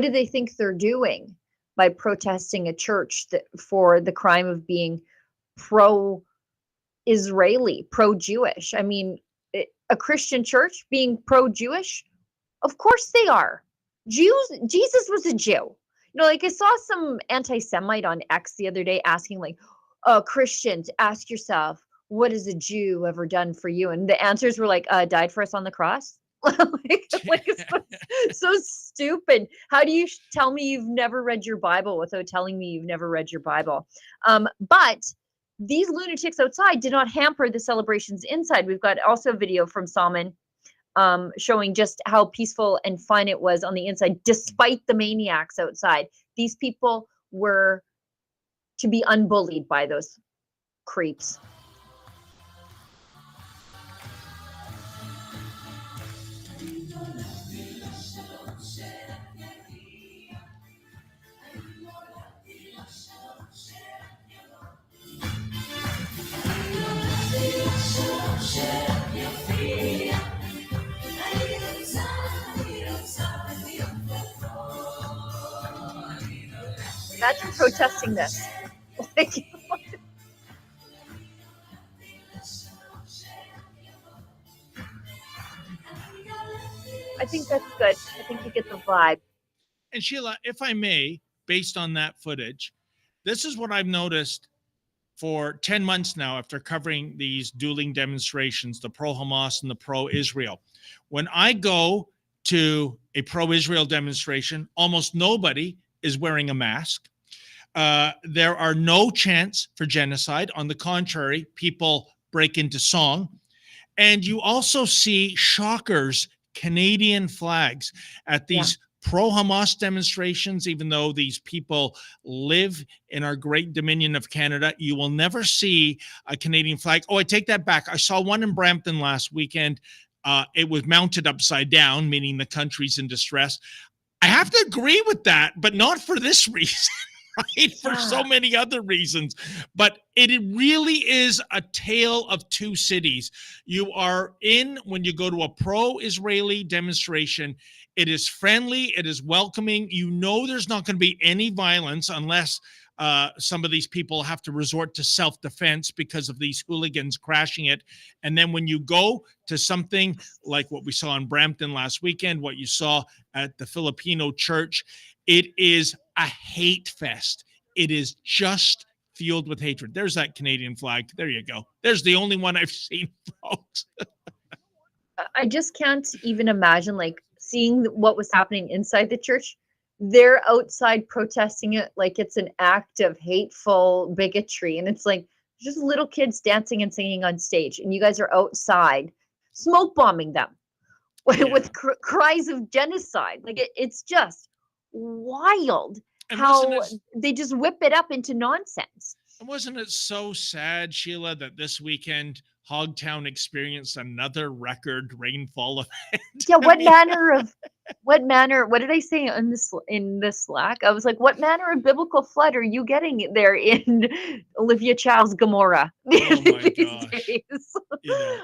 do they think they're doing by protesting a church for the crime of being pro-Israeli, pro-Jewish? I mean, a Christian church being pro-Jewish? Of course they are. Jesus was a Jew. I saw some anti-Semite on X the other day asking, like, Christians, ask yourself, what has a Jew ever done for you? And the answers were like, died for us on the cross. It's so stupid. How do you tell me you've never read your Bible without telling me you've never read your Bible? But these lunatics outside did not hamper the celebrations inside. We've got also a video from Salman showing just how peaceful and fun it was on the inside, despite the maniacs outside. These people were to be unbullied by those creeps. Imagine protesting this. I think that's good. I think you get the vibe. And Sheila, if I may, based on that footage, this is what I've noticed for 10 months now after covering these dueling demonstrations, the pro-Hamas and the pro-Israel. When I go to a pro-Israel demonstration, almost nobody is wearing a mask. There are no chants for genocide. On the contrary, people break into song. And you also see shockers, Canadian flags at these pro-Hamas demonstrations. Even though these people live in our great dominion of Canada, you will never see a Canadian flag. Oh, I take that back. I saw one in Brampton last weekend. It was mounted upside down, meaning the country's in distress. I have to agree with that, but not for this reason. Right? For so many other reasons. But it really is a tale of two cities. You are in, when you go to a pro-Israeli demonstration, it is friendly, it is welcoming. You know there's not going to be any violence unless some of these people have to resort to self-defense because of these hooligans crashing it. And then when you go to something like what we saw in Brampton last weekend, what you saw at the Filipino church, it is a hate fest. It is just fueled with hatred. There's that Canadian flag. There you go. There's the only one I've seen, folks. I just can't even imagine, like, seeing what was happening inside the church. They're outside protesting it like it's an act of hateful bigotry. And it's like just little kids dancing and singing on stage. And you guys are outside smoke bombing them with cries of genocide. Like it's just wild. And how they just whip it up into nonsense. And wasn't it so sad, Sheila, that this weekend Hogtown experienced another record rainfall event. Yeah, I what mean, manner, what did I say in the Slack? I was like, what manner of biblical flood are you getting there in Olivia Chow's Gomorrah Oh my these gosh. days? You know,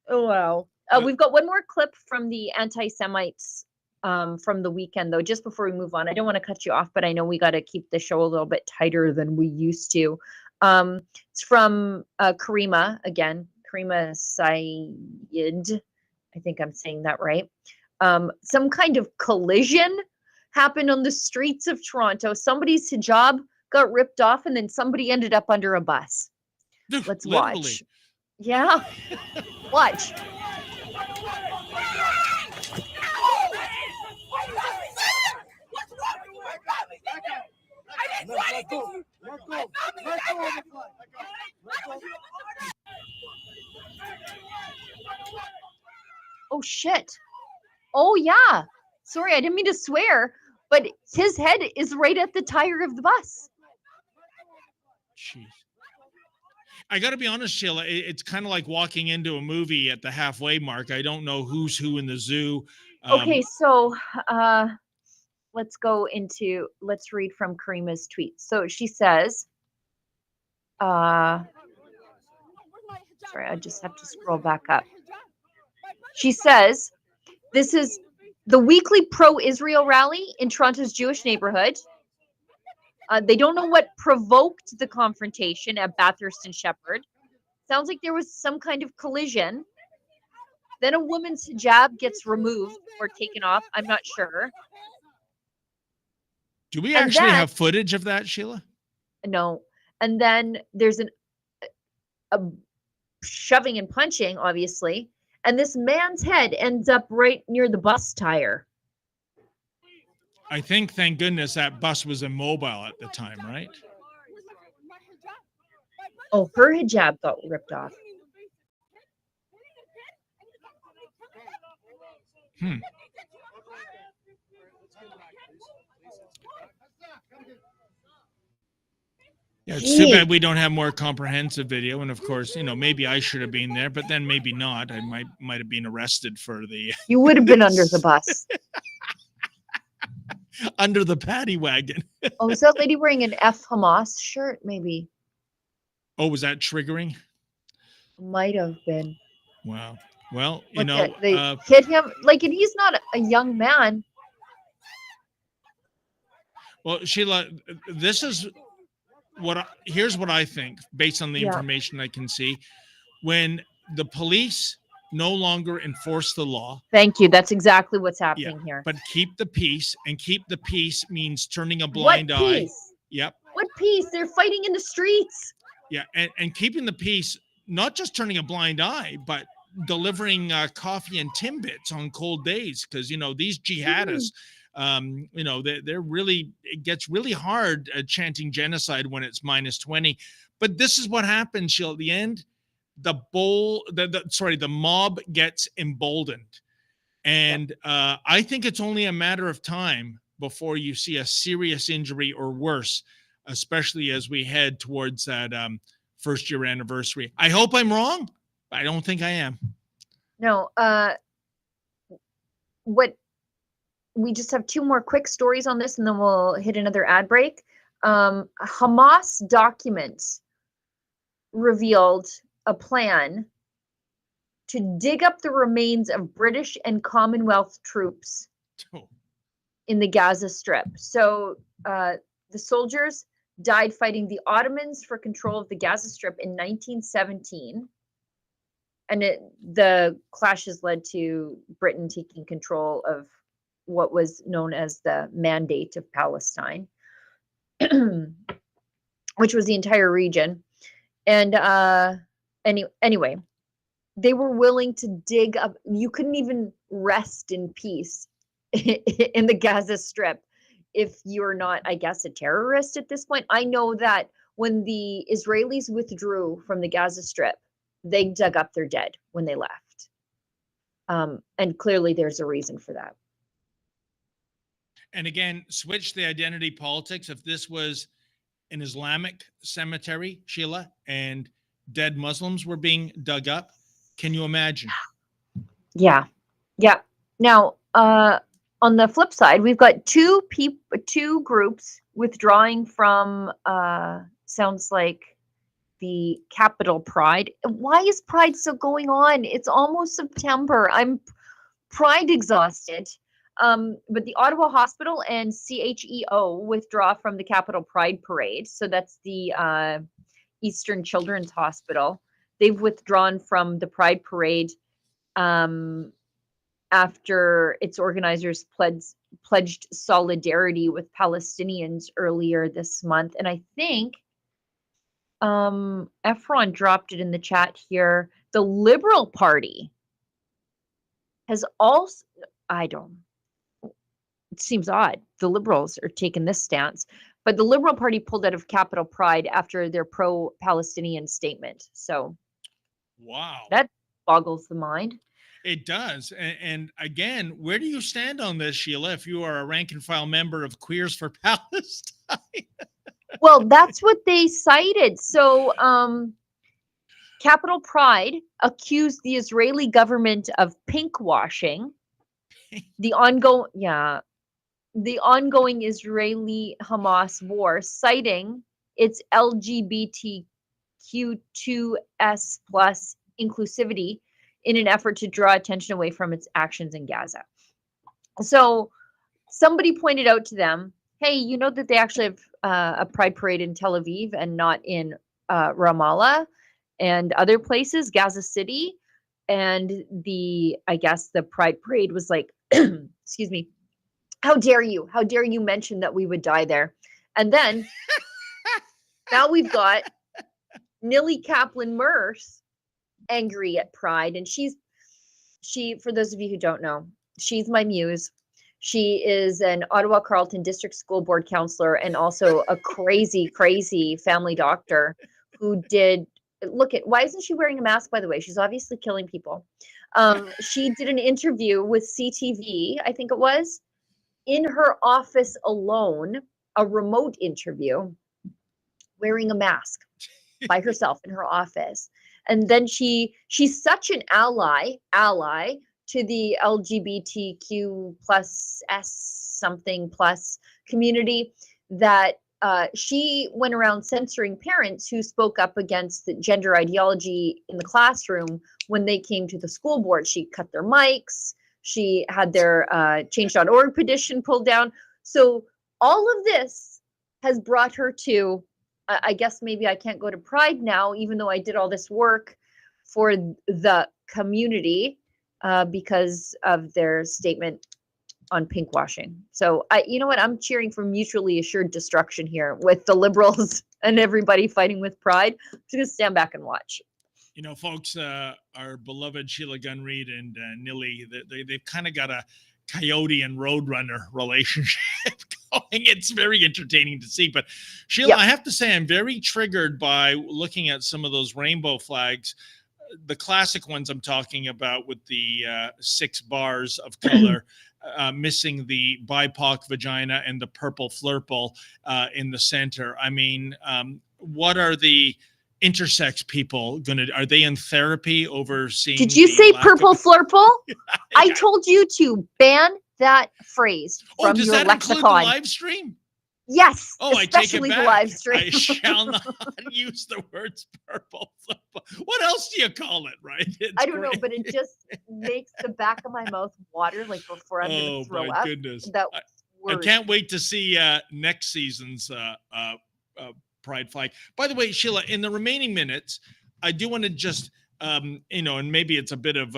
Oh, wow. But- We've got one more clip from the anti-Semites from the weekend, though, just before we move on. I don't want to cut you off, but I know we got to keep the show a little bit tighter than we used to. It's from Karima, again, Karima Syed. I think I'm saying that right. Some kind of collision happened on the streets of Toronto. Somebody's hijab got ripped off, and then somebody ended up under a bus. Let's literally. watch. Yeah. Watch. Oh, shit. Oh, yeah. Sorry, I didn't mean to swear, but his head is right at the tire of the bus. Jeez. I got to be honest, Sheila. It's kind of like walking into a movie at the halfway mark. I don't know who's who in the zoo. Okay, so let's read from Karima's tweet. So she says, sorry, I just have to scroll back up. She says, this is the weekly pro-Israel rally in Toronto's Jewish neighborhood. They don't know what provoked the confrontation at Bathurst and Shepherd. Sounds like there was some kind of collision. Then a woman's hijab gets removed or taken off. I'm not sure. Do we And actually then- have footage of that, Sheila? No. And then there's a shoving and punching, obviously. And this man's head ends up right near the bus tire. I think, thank goodness, that bus was immobile at the time, right? Oh, her hijab got ripped off. Yeah, it's too Gee. bad we don't have more comprehensive video. And of course, maybe I should have been there, but then maybe not. I might have been arrested for the You would have been under the bus. under the paddy wagon. Oh, is that lady wearing an F Hamas shirt? Maybe. Oh, was that triggering? Might have been. Wow. Well, Look at- they hit him like, and he's not a young man. well, Sheila, this is here's what I think based on the Yeah. information I can see. When the police no longer enforce the law, Thank you. That's exactly what's happening here. but keep the peace, and keep the peace means turning a What blind eye. peace? Yep. What peace? They're fighting in the streets. Yeah. And keeping the peace, not just turning a blind eye, but delivering coffee and Timbits on cold days. Because, these jihadists, they're really, it gets really hard chanting genocide when it's -20. But this is what happens, Sheila, at the end. The mob gets emboldened. And I think it's only a matter of time before you see a serious injury or worse, especially as we head towards that first year anniversary. I hope I'm wrong. I don't think I am. No, we just have two more quick stories on this and then we'll hit another ad break. Hamas documents revealed a plan to dig up the remains of British and Commonwealth troops Oh, in the Gaza Strip. So the soldiers died fighting the Ottomans for control of the Gaza Strip in 1917. And the clashes led to Britain taking control of what was known as the Mandate of Palestine, which was the entire region. And anyway, they were willing to dig up. You couldn't even rest in peace in the Gaza Strip if you're not, I guess, a terrorist at this point. I know that when the Israelis withdrew from the Gaza Strip, they dug up their dead when they left. And clearly there's a reason for that. and again, switch the identity politics. If this was an Islamic cemetery, Sheila, and dead Muslims were being dug up. Can you imagine? Yeah. Yeah. Now, on the flip side, we've got two groups withdrawing from, sounds like the Capitol Pride. Why is Pride still going on? It's almost September. I'm Pride exhausted. But the Ottawa Hospital and CHEO withdraw from the Capitol Pride Parade. So that's the Eastern Children's Hospital. They've withdrawn from the Pride Parade after its organizers pledged solidarity with Palestinians earlier this month. And I think Efron dropped it in the chat here. The Liberal Party has also, it seems odd. The Liberals are taking this stance, but the Liberal Party pulled out of Capitol Pride after their pro-Palestinian statement. So, wow, that boggles the mind. It does. And again, where do you stand on this, Sheila, if you are a rank and file member of Queers for Palestine? Well, that's what they cited. So, Capitol Pride accused the Israeli government of pinkwashing the ongoing Israeli-Hamas war, citing its LGBTQ2S plus inclusivity in an effort to draw attention away from its actions in Gaza. So somebody pointed out to them, hey, you know that they actually have a pride parade in Tel Aviv and not in Ramallah and other places, Gaza City. And I guess the pride parade was like, excuse me, how dare you? How dare you mention that we would die there? And then now we've got Nilly Kaplan-Merce angry at Pride. And she, for those of you who don't know, she's my muse. She is an Ottawa Carleton District School Board counselor and also a crazy, crazy family doctor who did, why isn't she wearing a mask, by the way? She's obviously killing people. She did an interview with CTV, I think it was, in her office alone, a remote interview, wearing a mask by herself in her office. And then she's such an ally to the LGBTQ plus S something plus community that she went around censoring parents who spoke up against the gender ideology in the classroom when they came to the school board. She cut their mics. She had their change.org petition pulled down. So all of this has brought her to, I guess maybe I can't go to Pride now, even though I did all this work for the community because of their statement on pinkwashing. So you know what? I'm cheering for mutually assured destruction here with the Liberals and everybody fighting with Pride. I'm just going to stand back and watch. You know, folks, our beloved Sheila Gunn-Reid and Nilly, they've kind of got a coyote and roadrunner relationship going. It's very entertaining to see. But Sheila, yep. I have to say, I'm very triggered by looking at some of those rainbow flags, the classic ones I'm talking about with the 6 bars of color, missing the BIPOC vagina and the purple flurple in the center. I mean, what are the intersex people are they in therapy overseeing? Did you say purple flurple? I told you to ban that phrase from does your that lexicon. Include the live stream? Yes. Oh, especially I take it back. The live stream. I shall not use the words purple flurple. What else do you call it, right? I don't know, but it just makes the back of my mouth water like before I'm going to throw up. Goodness. I can't wait to see next season's pride flag. By the way, Sheila, in the remaining minutes, I do want to just, and maybe it's a bit of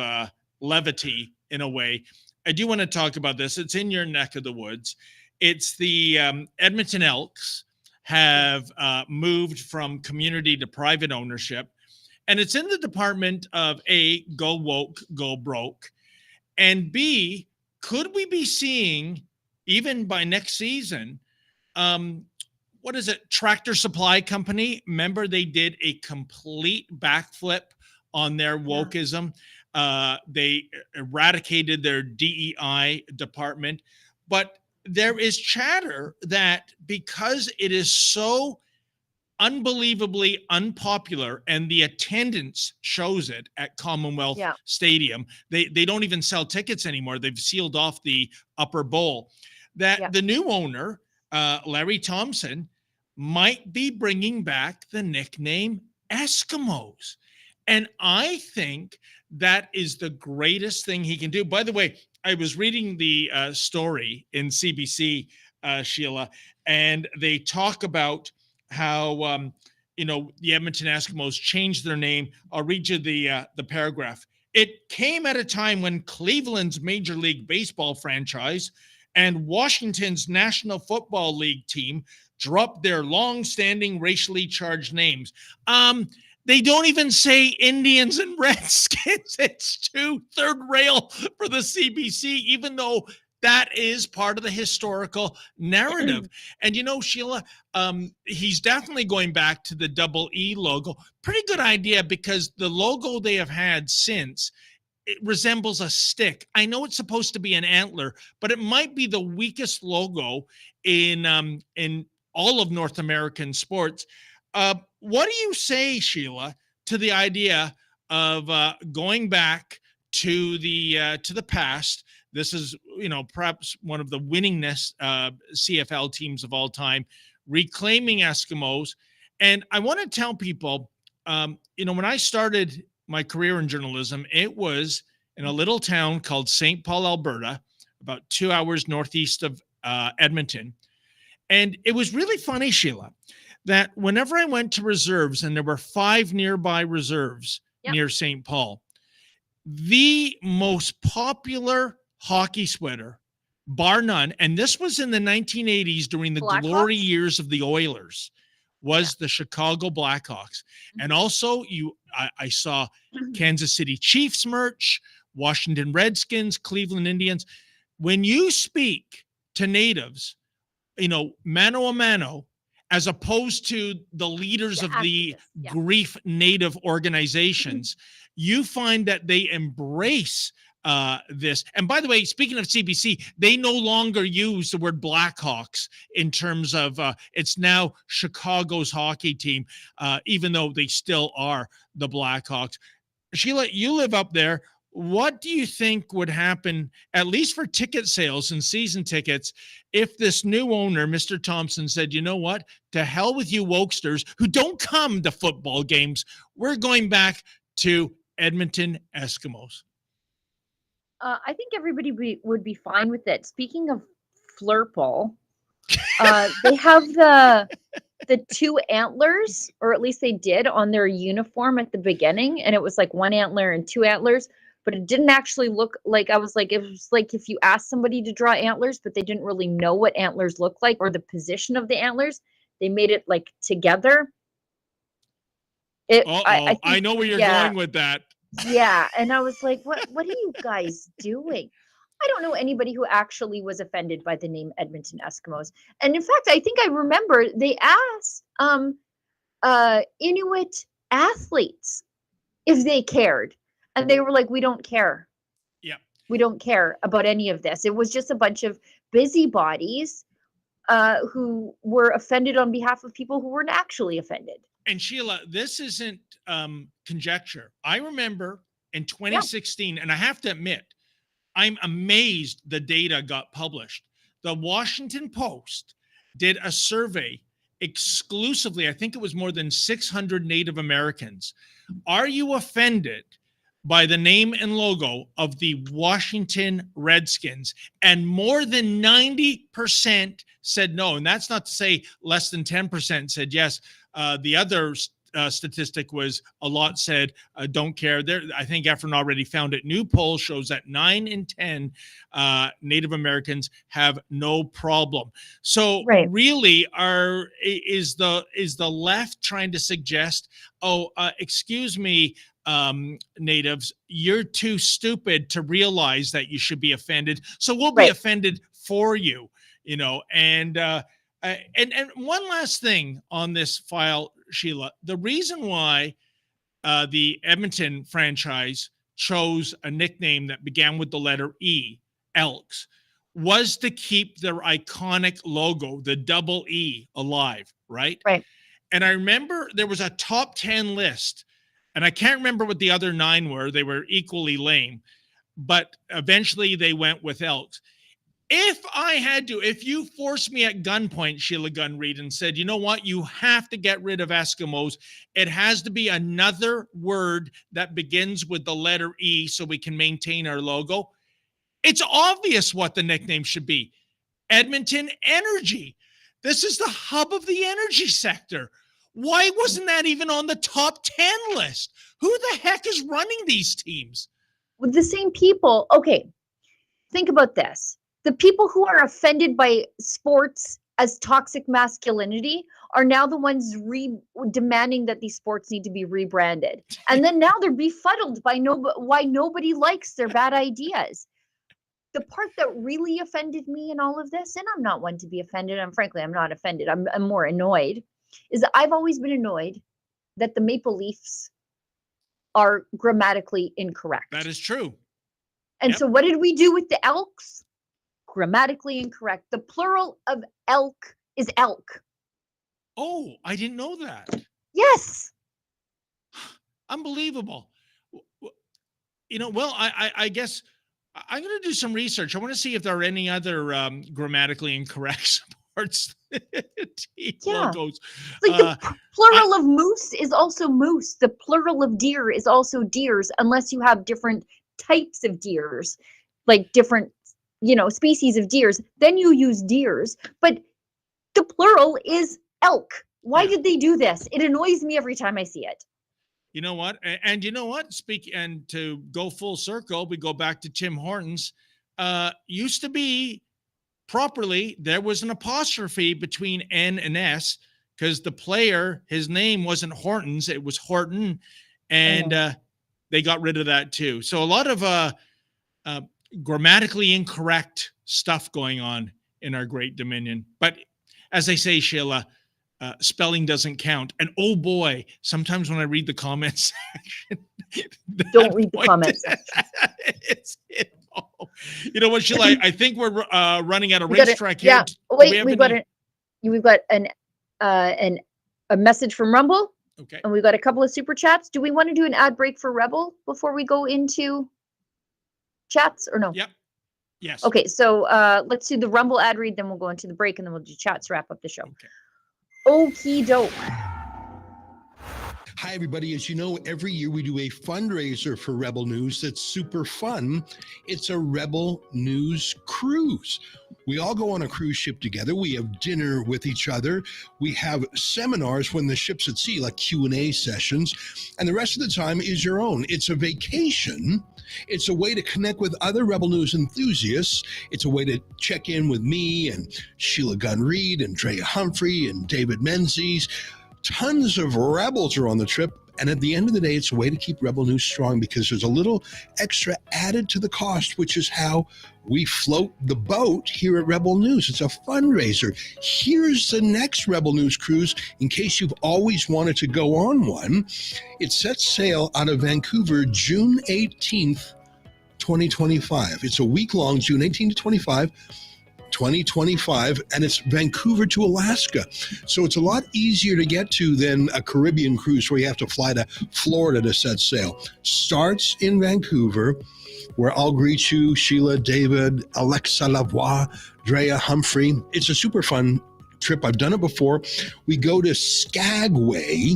levity in a way. I do want to talk about this. It's in your neck of the woods. It's the Edmonton Elks have moved from community to private ownership. And it's in the department of A, go woke, go broke. And B, could we be seeing, even by next season, what is it? Tractor Supply Company. Remember, they did a complete backflip on their wokeism. They eradicated their DEI department. But there is chatter that because it is so unbelievably unpopular, and the attendance shows it at Commonwealth Yeah. Stadium. They don't even sell tickets anymore. They've sealed off the upper bowl. That Yeah. the new owner, Larry Thompson, might be bringing back the nickname Eskimos. And I think that is the greatest thing he can do. By the way, I was reading the story in CBC, Sheila, and they talk about how the Edmonton Eskimos changed their name. I'll read you the paragraph. It came at a time when Cleveland's Major League Baseball franchise and Washington's National Football League team dropped their long-standing racially charged names. They don't even say Indians and Redskins. It's too third rail for the CBC, even though that is part of the historical narrative. And Sheila, he's definitely going back to the double E logo. Pretty good idea, because the logo they have had since, it resembles a stick. I know it's supposed to be an antler, but it might be the weakest logo in all of North American sports. What do you say, Sheila, to the idea of going back to the past? This is, perhaps one of the winningest CFL teams of all time, reclaiming Eskimos. And I want to tell people, when I started my career in journalism, it was in a little town called St. Paul, Alberta, about 2 hours northeast of Edmonton. And it was really funny, Sheila, that whenever I went to reserves, and there were 5 nearby reserves near St. Paul, the most popular hockey sweater, bar none, and this was in the 1980s during the glory years of the Oilers, was the Chicago Blackhawks. And also I saw Kansas City Chiefs merch, Washington Redskins, Cleveland Indians. When you speak to natives, mano a mano, as opposed to the leaders of the grief native organizations, you find that they embrace this. And by the way, speaking of CBC, they no longer use the word Blackhawks in terms of it's now Chicago's hockey team, even though they still are the Blackhawks. Sheila, you live up there. What do you think would happen, at least for ticket sales and season tickets, if this new owner, Mr. Thompson, said, you know what, to hell with you wokesters who don't come to football games. We're going back to Edmonton Eskimos. I think everybody would be fine with it. Speaking of Flurple, they have the 2 antlers, or at least they did, on their uniform at the beginning, and it was like 1 antler and 2 antlers, but it didn't actually look like, it was like if you asked somebody to draw antlers, but they didn't really know what antlers look like or the position of the antlers. They made it like together. I know where you're going with that. Yeah, and I was like, what are you guys doing? I don't know anybody who actually was offended by the name Edmonton Eskimos. And in fact, I think I remember they asked Inuit athletes if they cared. And they were like, we don't care. Yeah. We don't care about any of this. It was just a bunch of busybodies who were offended on behalf of people who weren't actually offended. And Sheila, this isn't conjecture. I remember in 2016, and I have to admit, I'm amazed the data got published. The Washington Post did a survey exclusively, I think it was more than 600 Native Americans. Are you offended by the name and logo of the Washington Redskins? And more than 90% said no. And that's not to say less than 10% said yes. The other statistic was a lot said don't care. There, I think Efren already found it. New poll shows that 9 in 10 Native Americans have no problem. So really, is the left trying to suggest, excuse me, natives, you're too stupid to realize that you should be offended, so we'll be offended for you, and one last thing on this file, Sheila. The reason why the Edmonton franchise chose a nickname that began with the letter E, Elks, was to keep their iconic logo, the double E, alive, right? Right. And I remember there was a top 10 list, and I can't remember what the other 9 were. They were equally lame, but eventually they went with Elks. If you forced me at gunpoint, Sheila Gunn Reid, and said, you know what, you have to get rid of Eskimos, it has to be another word that begins with the letter E so we can maintain our logo. It's obvious what the nickname should be. Edmonton Energy. This is the hub of the energy sector. Why wasn't that even on the top 10 list? Who the heck is running these teams? With the same people. Okay, think about this. The people who are offended by sports as toxic masculinity are now the ones demanding that these sports need to be rebranded. And then now they're befuddled by why nobody likes their bad ideas. The part that really offended me in all of this, and I'm not one to be offended, and frankly, I'm not offended, I'm more annoyed, is that I've always been annoyed that the Maple Leafs are grammatically incorrect. That is true. And Yep. so what did we do with the Elks? Grammatically incorrect. The plural of elk is elk. Oh, I didn't know that. Yes. Unbelievable. You know, well, I guess I'm going to do some research. I want to see if there are any other grammatically incorrect sports team Yeah. logos. Like the plural of moose is also moose. The plural of deer is also deers, unless you have different types of deers, like different, species of deers. Then you use deers. But the plural is elk. Why Yeah. did they do this? It annoys me every time I see it. You know what? And you know what? And to go full circle, we go back to Tim Hortons. Used to be properly, there was an apostrophe between N and S because the player, his name wasn't Hortons, it was Horton. And they got rid of that too. So a lot of grammatically incorrect stuff going on in our great Dominion. But as I say, Sheila, spelling doesn't count. And oh boy, sometimes when I read the comments section, Don't read the comments section. You know what, Sheila? I think we're running out of We got racetrack yeah. here. Wait, we've got a message from Rumble, Okay. and we've got a couple of super chats. Do we want to do an ad break for Rebel before we go into chats, or no? Yep. Yes. Okay, so let's do the Rumble ad read, then we'll go into the break, and then we'll do chats to wrap up the show. Okay. Okie doke. Hi, everybody. As you know, every year we do a fundraiser for Rebel News that's super fun. It's a Rebel News cruise. We all go on a cruise ship together. We have dinner with each other. We have seminars when the ship's at sea, like Q&A sessions. And the rest of the time is your own. It's a vacation. It's a way to connect with other Rebel News enthusiasts. It's a way to check in with me and Sheila Gunn Reid and Drea Humphrey and David Menzies. Tons of Rebels are on the trip. And at the end of the day, it's a way to keep Rebel News strong because there's a little extra added to the cost, which is how we float the boat here at Rebel News. It's a fundraiser. Here's the next Rebel News cruise in case you've always wanted to go on one. It sets sail out of Vancouver June 18th, 2025. It's a week-long, June 18th to 2025, and it's Vancouver to Alaska. So it's a lot easier to get to than a Caribbean cruise where you have to fly to Florida to set sail. Starts in Vancouver, where I'll greet you, Sheila, David, Alexa Lavoie, Drea Humphrey. It's a super fun trip. I've done it before. We go to Skagway,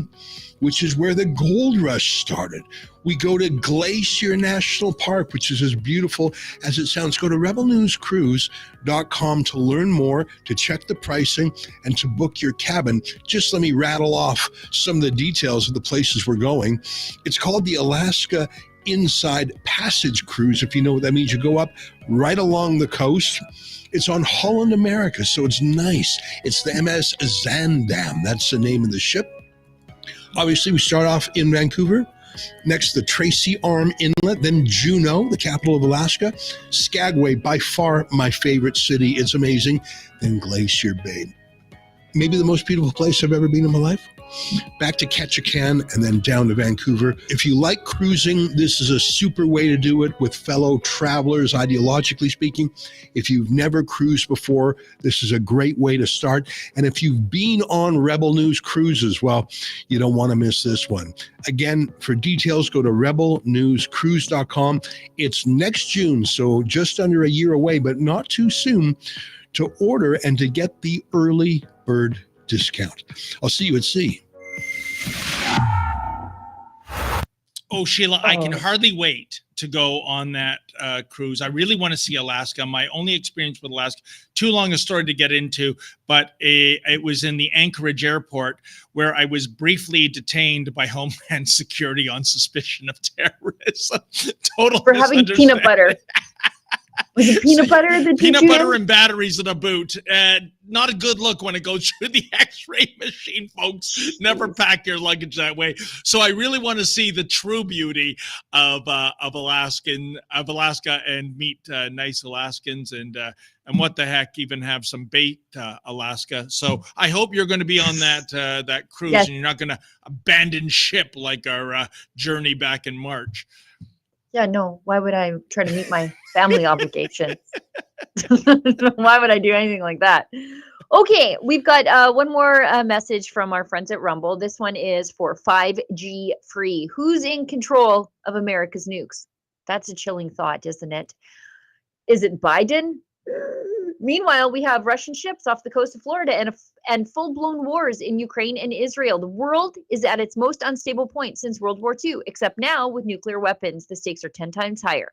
which is where the gold rush started. We go to Glacier National Park, which is as beautiful as it sounds. Go to rebelnewscruise.com to learn more, to check the pricing, and to book your cabin. Just let me rattle off some of the details of the places we're going. It's called the Alaska Inside Passage Cruise. If you know what that means, you go up right along the coast. It's on Holland America, so it's nice. It's the MS Zandam. That's the name of the ship. Obviously, we start off in Vancouver, next the Tracy Arm Inlet, then Juneau, the capital of Alaska, Skagway, by far my favorite city. It's amazing. Then Glacier Bay. Maybe the most beautiful place I've ever been in my life. back to Ketchikan, and then down to Vancouver. If you like cruising, this is a super way to do it with fellow travelers, ideologically speaking. If you've never cruised before, this is a great way to start. And if you've been on Rebel News cruises, well, you don't want to miss this one. Again, for details, go to rebelnewscruise.com. It's next June, so just under a year away, but not too soon to order and to get the early bird discount. I'll see you at sea. Oh, Sheila, I can hardly wait to go on that cruise. I really want to see Alaska. My only experience with Alaska, too long a story to get into, but it was in the Anchorage airport where I was briefly detained by Homeland Security on suspicion of terrorism. Total For having peanut butter. Was it peanut butter that peanut butter and batteries in a boot? Not a good look when it goes through the X-ray machine, folks. Never pack your luggage that way. So I really want to see the true beauty of Alaska and meet nice Alaskans and what the heck, even have some bait Alaska. So I hope you're going to be on that cruise, yes. And you're not going to abandon ship like our journey back in March. Yeah, no. Why would I try to meet my family obligations? Why would I do anything like that? Okay, we've got one more message from our friends at Rumble. This one is for 5G free. Who's in control of America's nukes? That's a chilling thought, isn't it? Is it Biden? Meanwhile, we have Russian ships off the coast of Florida and full-blown wars in Ukraine and Israel. The world is at its most unstable point since World War II, except now with nuclear weapons. The stakes are 10 times higher.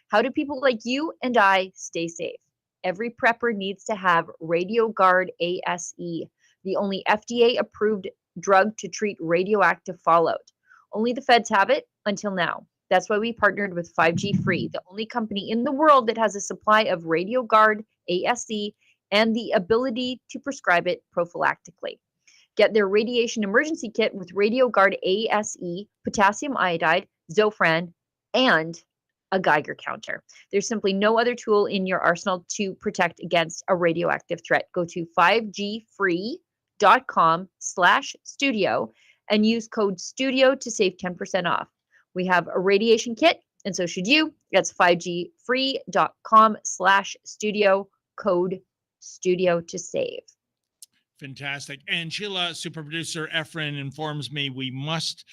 How do people like you and I stay safe? Every prepper needs to have RadioGuard ASE, the only FDA-approved drug to treat radioactive fallout. Only the feds have it until now. That's why we partnered with 5G Free, the only company in the world that has a supply of RadioGuard ASE and the ability to prescribe it prophylactically. Get their radiation emergency kit with RadioGuard ASE, potassium iodide, Zofran, and a Geiger counter. There's simply no other tool in your arsenal to protect against a radioactive threat. Go to 5gfree.com/studio and use code STUDIO to save 10% off. We have a radiation kit, and so should you. That's 5gfree.com/studio, code STUDIO to save. Fantastic. And Sheila, super producer Efren informs me we must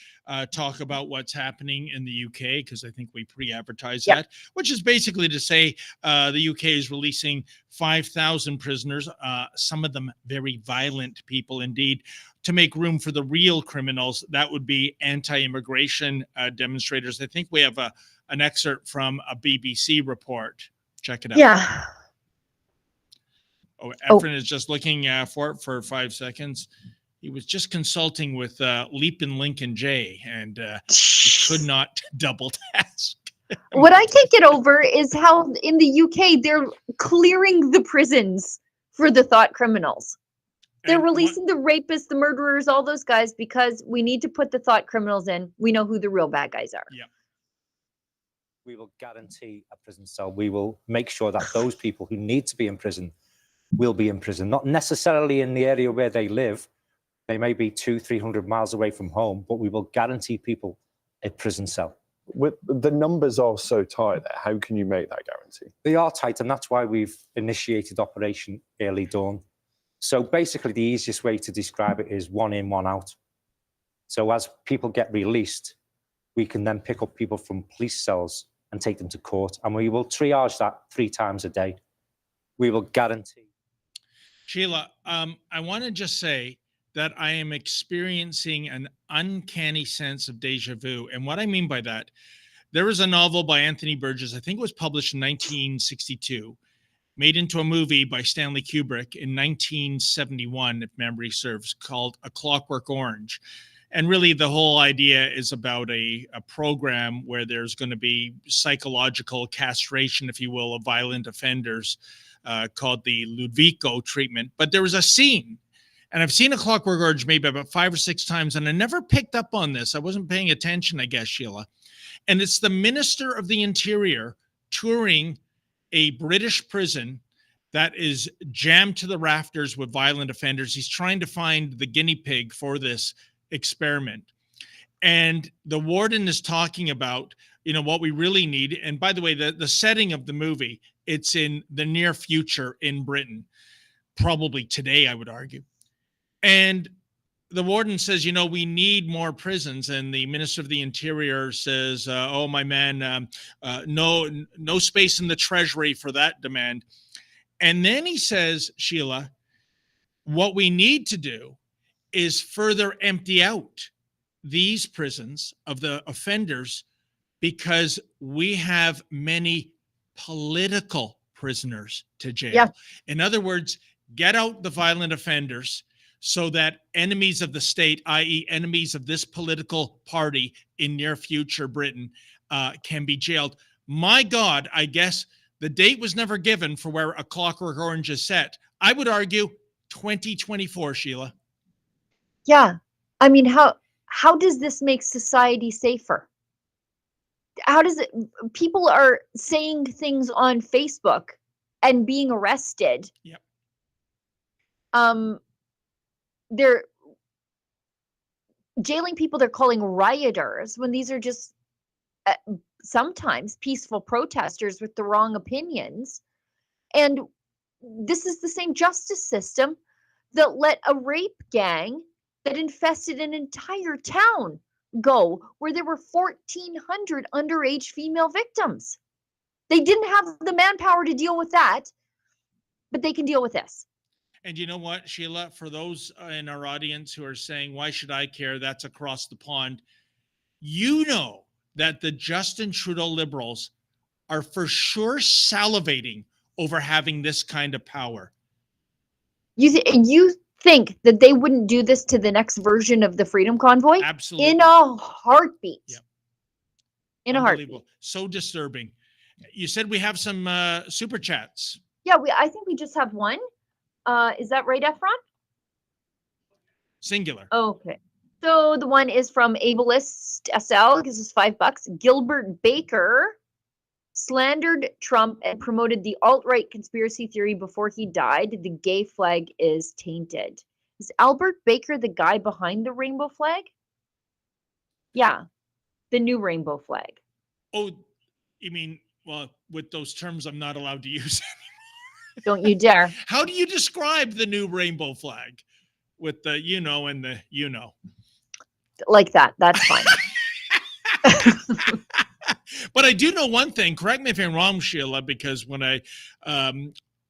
talk about what's happening in the UK, because I think we pre-advertised that, which is basically to say the UK is releasing 5,000 prisoners, some of them very violent people indeed, to make room for the real criminals. That would be anti-immigration demonstrators. I think we have an excerpt from a BBC report. Check it out. Yeah. Oh, Efren is just looking for it for 5 seconds. He was just consulting with Leap and Lincoln J, and he could not double task. What I can't get over is how in the UK they're clearing the prisons for the thought criminals. They're releasing the rapists, the murderers, all those guys, because we need to put the thought criminals in. We know who the real bad guys are. Yeah. We will guarantee a prison cell. We will make sure that those people who need to be in prison will be in prison, not necessarily in the area where they live. They may be 200-300 miles away from home, but we will guarantee people a prison cell. The numbers are so tight there. How can you make that guarantee? They are tight, and that's why we've initiated Operation Early Dawn. So basically, the easiest way to describe it is 1 in, 1 out. So as people get released, we can then pick up people from police cells and take them to court, and we will triage that 3 times a day. We will guarantee. Sheila, I want to just say that I am experiencing an uncanny sense of deja vu. And what I mean by that, there was a novel by Anthony Burgess, I think it was published in 1962, made into a movie by Stanley Kubrick in 1971, if memory serves, called A Clockwork Orange. And really the whole idea is about a program where there's going to be psychological castration, if you will, of violent offenders, called the Ludwiko treatment. But there was a scene, and I've seen A Clockwork Orange maybe about 5 or 6 times, and I never picked up on this. I wasn't paying attention, I guess, Sheila. And it's the Minister of the Interior touring a British prison that is jammed to the rafters with violent offenders. He's trying to find the guinea pig for this experiment. And the warden is talking about, what we really need. And by the way, the setting of the movie, it's in the near future in Britain, probably today, I would argue. And the warden says, we need more prisons. And the Minister of the Interior says, oh, my man, no space in the treasury for that demand. And then he says, Sheila, what we need to do is further empty out these prisons of the offenders, because we have many political prisoners to jail. Yeah. In other words, get out the violent offenders so that enemies of the state, i.e. enemies of this political party in near future Britain, can be jailed. My God, I guess the date was never given for where A Clockwork Orange is set. I would argue 2024, Sheila. Yeah. I mean, how does this make society safer? How does it, people are saying things on Facebook and being arrested. Yep. They're jailing people they're calling rioters when these are just sometimes peaceful protesters with the wrong opinions. And this is the same justice system that let a rape gang that infested an entire town go, where there were 1,400 underage female victims. They didn't have the manpower to deal with that, but they can deal with this. And you know what, Sheila, for those in our audience who are saying, why should I care? That's across the pond. You know that the Justin Trudeau Liberals are for sure salivating over having this kind of power. You think that they wouldn't do this to the next version of the Freedom Convoy? Absolutely. In a heartbeat. Yep. In a heartbeat. So disturbing. You said we have some super chats. Yeah, I think we just have one. Is that right, Efron? Singular. Okay. So the one is from Ableist SL, gives us $5. Gilbert Baker slandered Trump and promoted the alt-right conspiracy theory before he died. The gay flag is tainted. Is Albert Baker the guy behind the rainbow flag? Yeah, the new rainbow flag. Oh, you mean, well, with those terms I'm not allowed to use anymore. Don't you dare. How do you describe the new rainbow flag with the and the Like that. That's fine. But I do know one thing. Correct me if I'm wrong, Sheila, because when I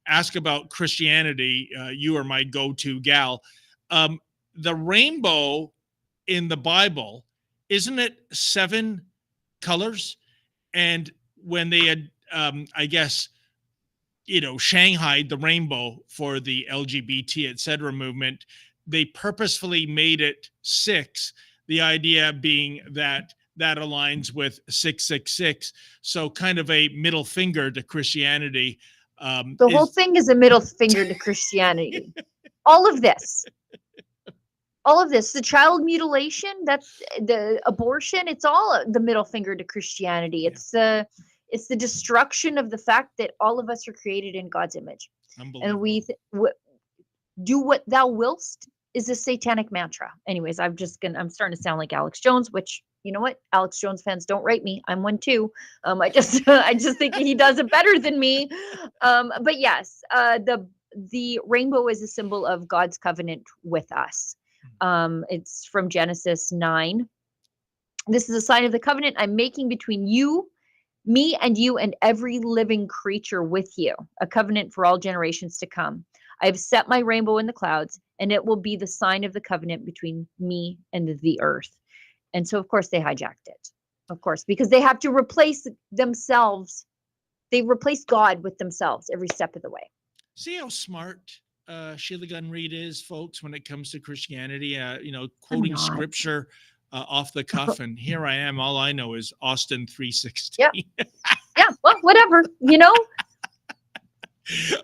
ask about Christianity, you are my go-to gal. The rainbow in the Bible, isn't it 7 colors? And when they had, I guess, shanghaied the rainbow for the LGBT, et cetera, movement, they purposefully made it 6. The idea being that aligns with 666. So kind of a middle finger to Christianity. The whole thing is a middle finger to Christianity. All of this, the child mutilation, that's the abortion. It's all the middle finger to Christianity. It's the destruction of the fact that all of us are created in God's image. And we do what thou willst is a satanic mantra. Anyways, I'm starting to sound like Alex Jones, which, you know what? Alex Jones fans, don't write me. I'm one too. I just think he does it better than me. But yes, the rainbow is a symbol of God's covenant with us. It's from Genesis 9. This is a sign of the covenant I'm making between me and you and every living creature with you, a covenant for all generations to come. I have set my rainbow in the clouds, and it will be the sign of the covenant between me and the earth. And so, of course, they hijacked it. Of course, because they have to replace themselves. They replace God with themselves every step of the way. See how smart Sheila Gunn Reid is, folks, when it comes to Christianity, quoting scripture off the cuff. And here I am. All I know is Austin 3:16. Yeah, well, whatever,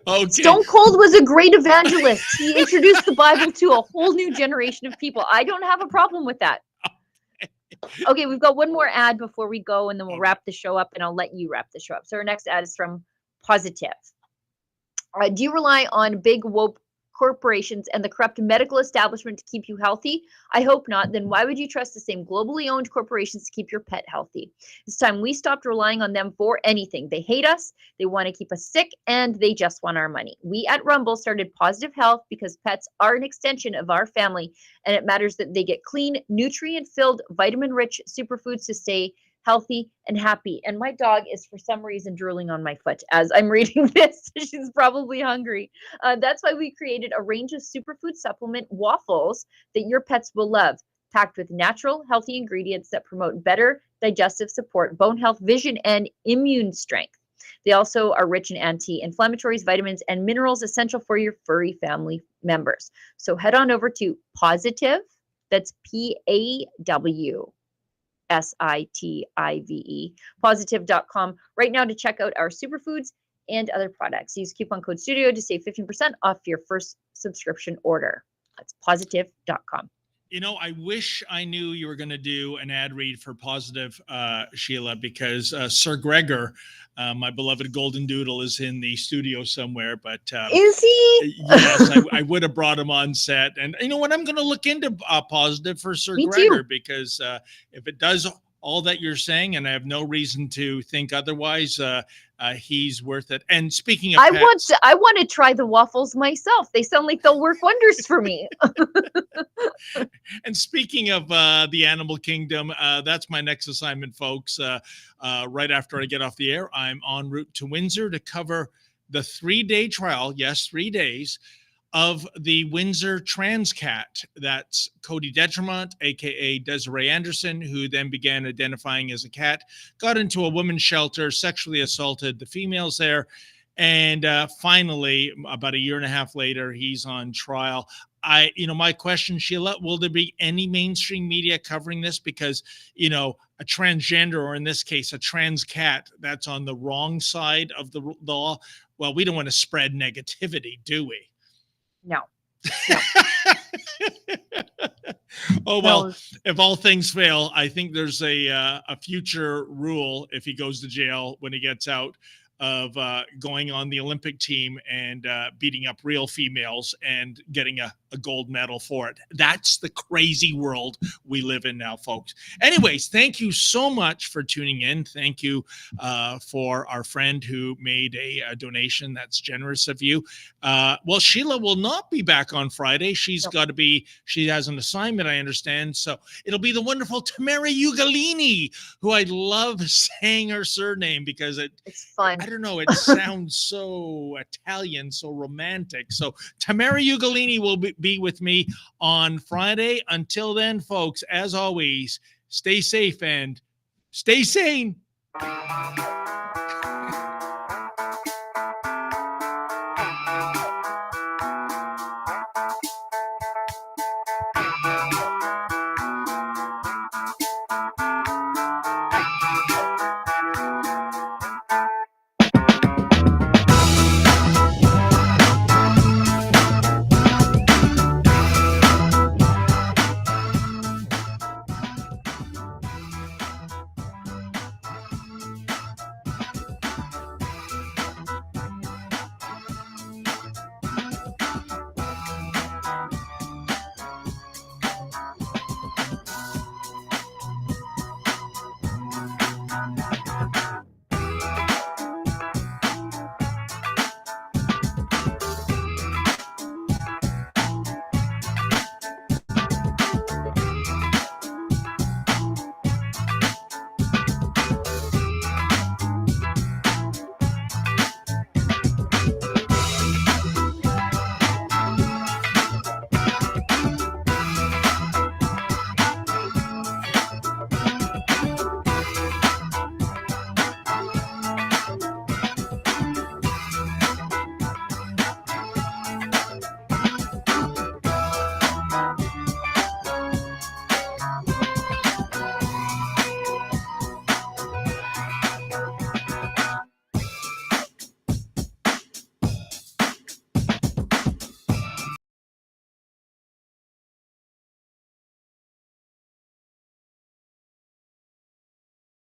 Okay. Stone Cold was a great evangelist. He introduced the Bible to a whole new generation of people. I don't have a problem with that. Okay, we've got one more ad before we go, and then we'll wrap the show up, and I'll let you wrap the show up. So our next ad is from Positive. Do you rely on big woke corporations and the corrupt medical establishment to keep you healthy? I hope not. Then why would you trust the same globally owned corporations to keep your pet healthy? It's time we stopped relying on them for anything. They hate us, they want to keep us sick, and they just want our money. We at Rumble started Positive Health because pets are an extension of our family, and it matters that they get clean, nutrient-filled, vitamin-rich superfoods to stay healthy and happy. And my dog is for some reason drooling on my foot as I'm reading this. She's probably hungry. That's why we created a range of superfood supplement waffles that your pets will love, packed with natural, healthy ingredients that promote better digestive support, bone health, vision, and immune strength. They also are rich in anti-inflammatories, vitamins, and minerals essential for your furry family members. So head on over to Positive, that's PAWSITIVE, positive.com right now to check out our superfoods and other products. Use coupon code STUDIO to save 15% off your first subscription order. That's positive.com. You know, I wish I knew you were going to do an ad read for Positive, Sheila, because Sir Gregor, my beloved golden doodle, is in the studio somewhere. But is he? Yes, I would have brought him on set. And you know what? I'm going to look into Positive for Sir Me Gregor, too. because if it does all that you're saying, and I have no reason to think otherwise, he's worth it. And speaking of I pets, want to try the waffles myself. They sound like they'll work wonders for me. and speaking of the animal kingdom, that's my next assignment, folks. Right after I get off the air, I'm en route to Windsor to cover the 3-day trial. Yes, 3 days of the Windsor trans cat. That's Cody Detremont, aka Desiree Anderson, who then began identifying as a cat, got into a women's shelter, sexually assaulted the females there, and finally, about a year and a half later, he's on trial. My question, Sheila, will there be any mainstream media covering this? Because, a transgender, or in this case, a trans cat, that's on the wrong side of the law. Well, we don't want to spread negativity, do we? No. Oh, well, if all things fail, I think there's a future rule, if he goes to jail when he gets out, of going on the Olympic team and beating up real females and getting a gold medal for it. That's the crazy world we live in now, folks. Anyways, thank you so much for tuning in. Thank you for our friend who made a donation. That's generous of you. Well, Sheila will not be back on Friday. She has an assignment, I understand. So it'll be the wonderful Tamara Ugolini, who I love saying her surname because it's fun. I don't know, it sounds so Italian, so romantic. So Tamara Ugolini will be with me on Friday. Until then, folks, as always, stay safe and stay sane.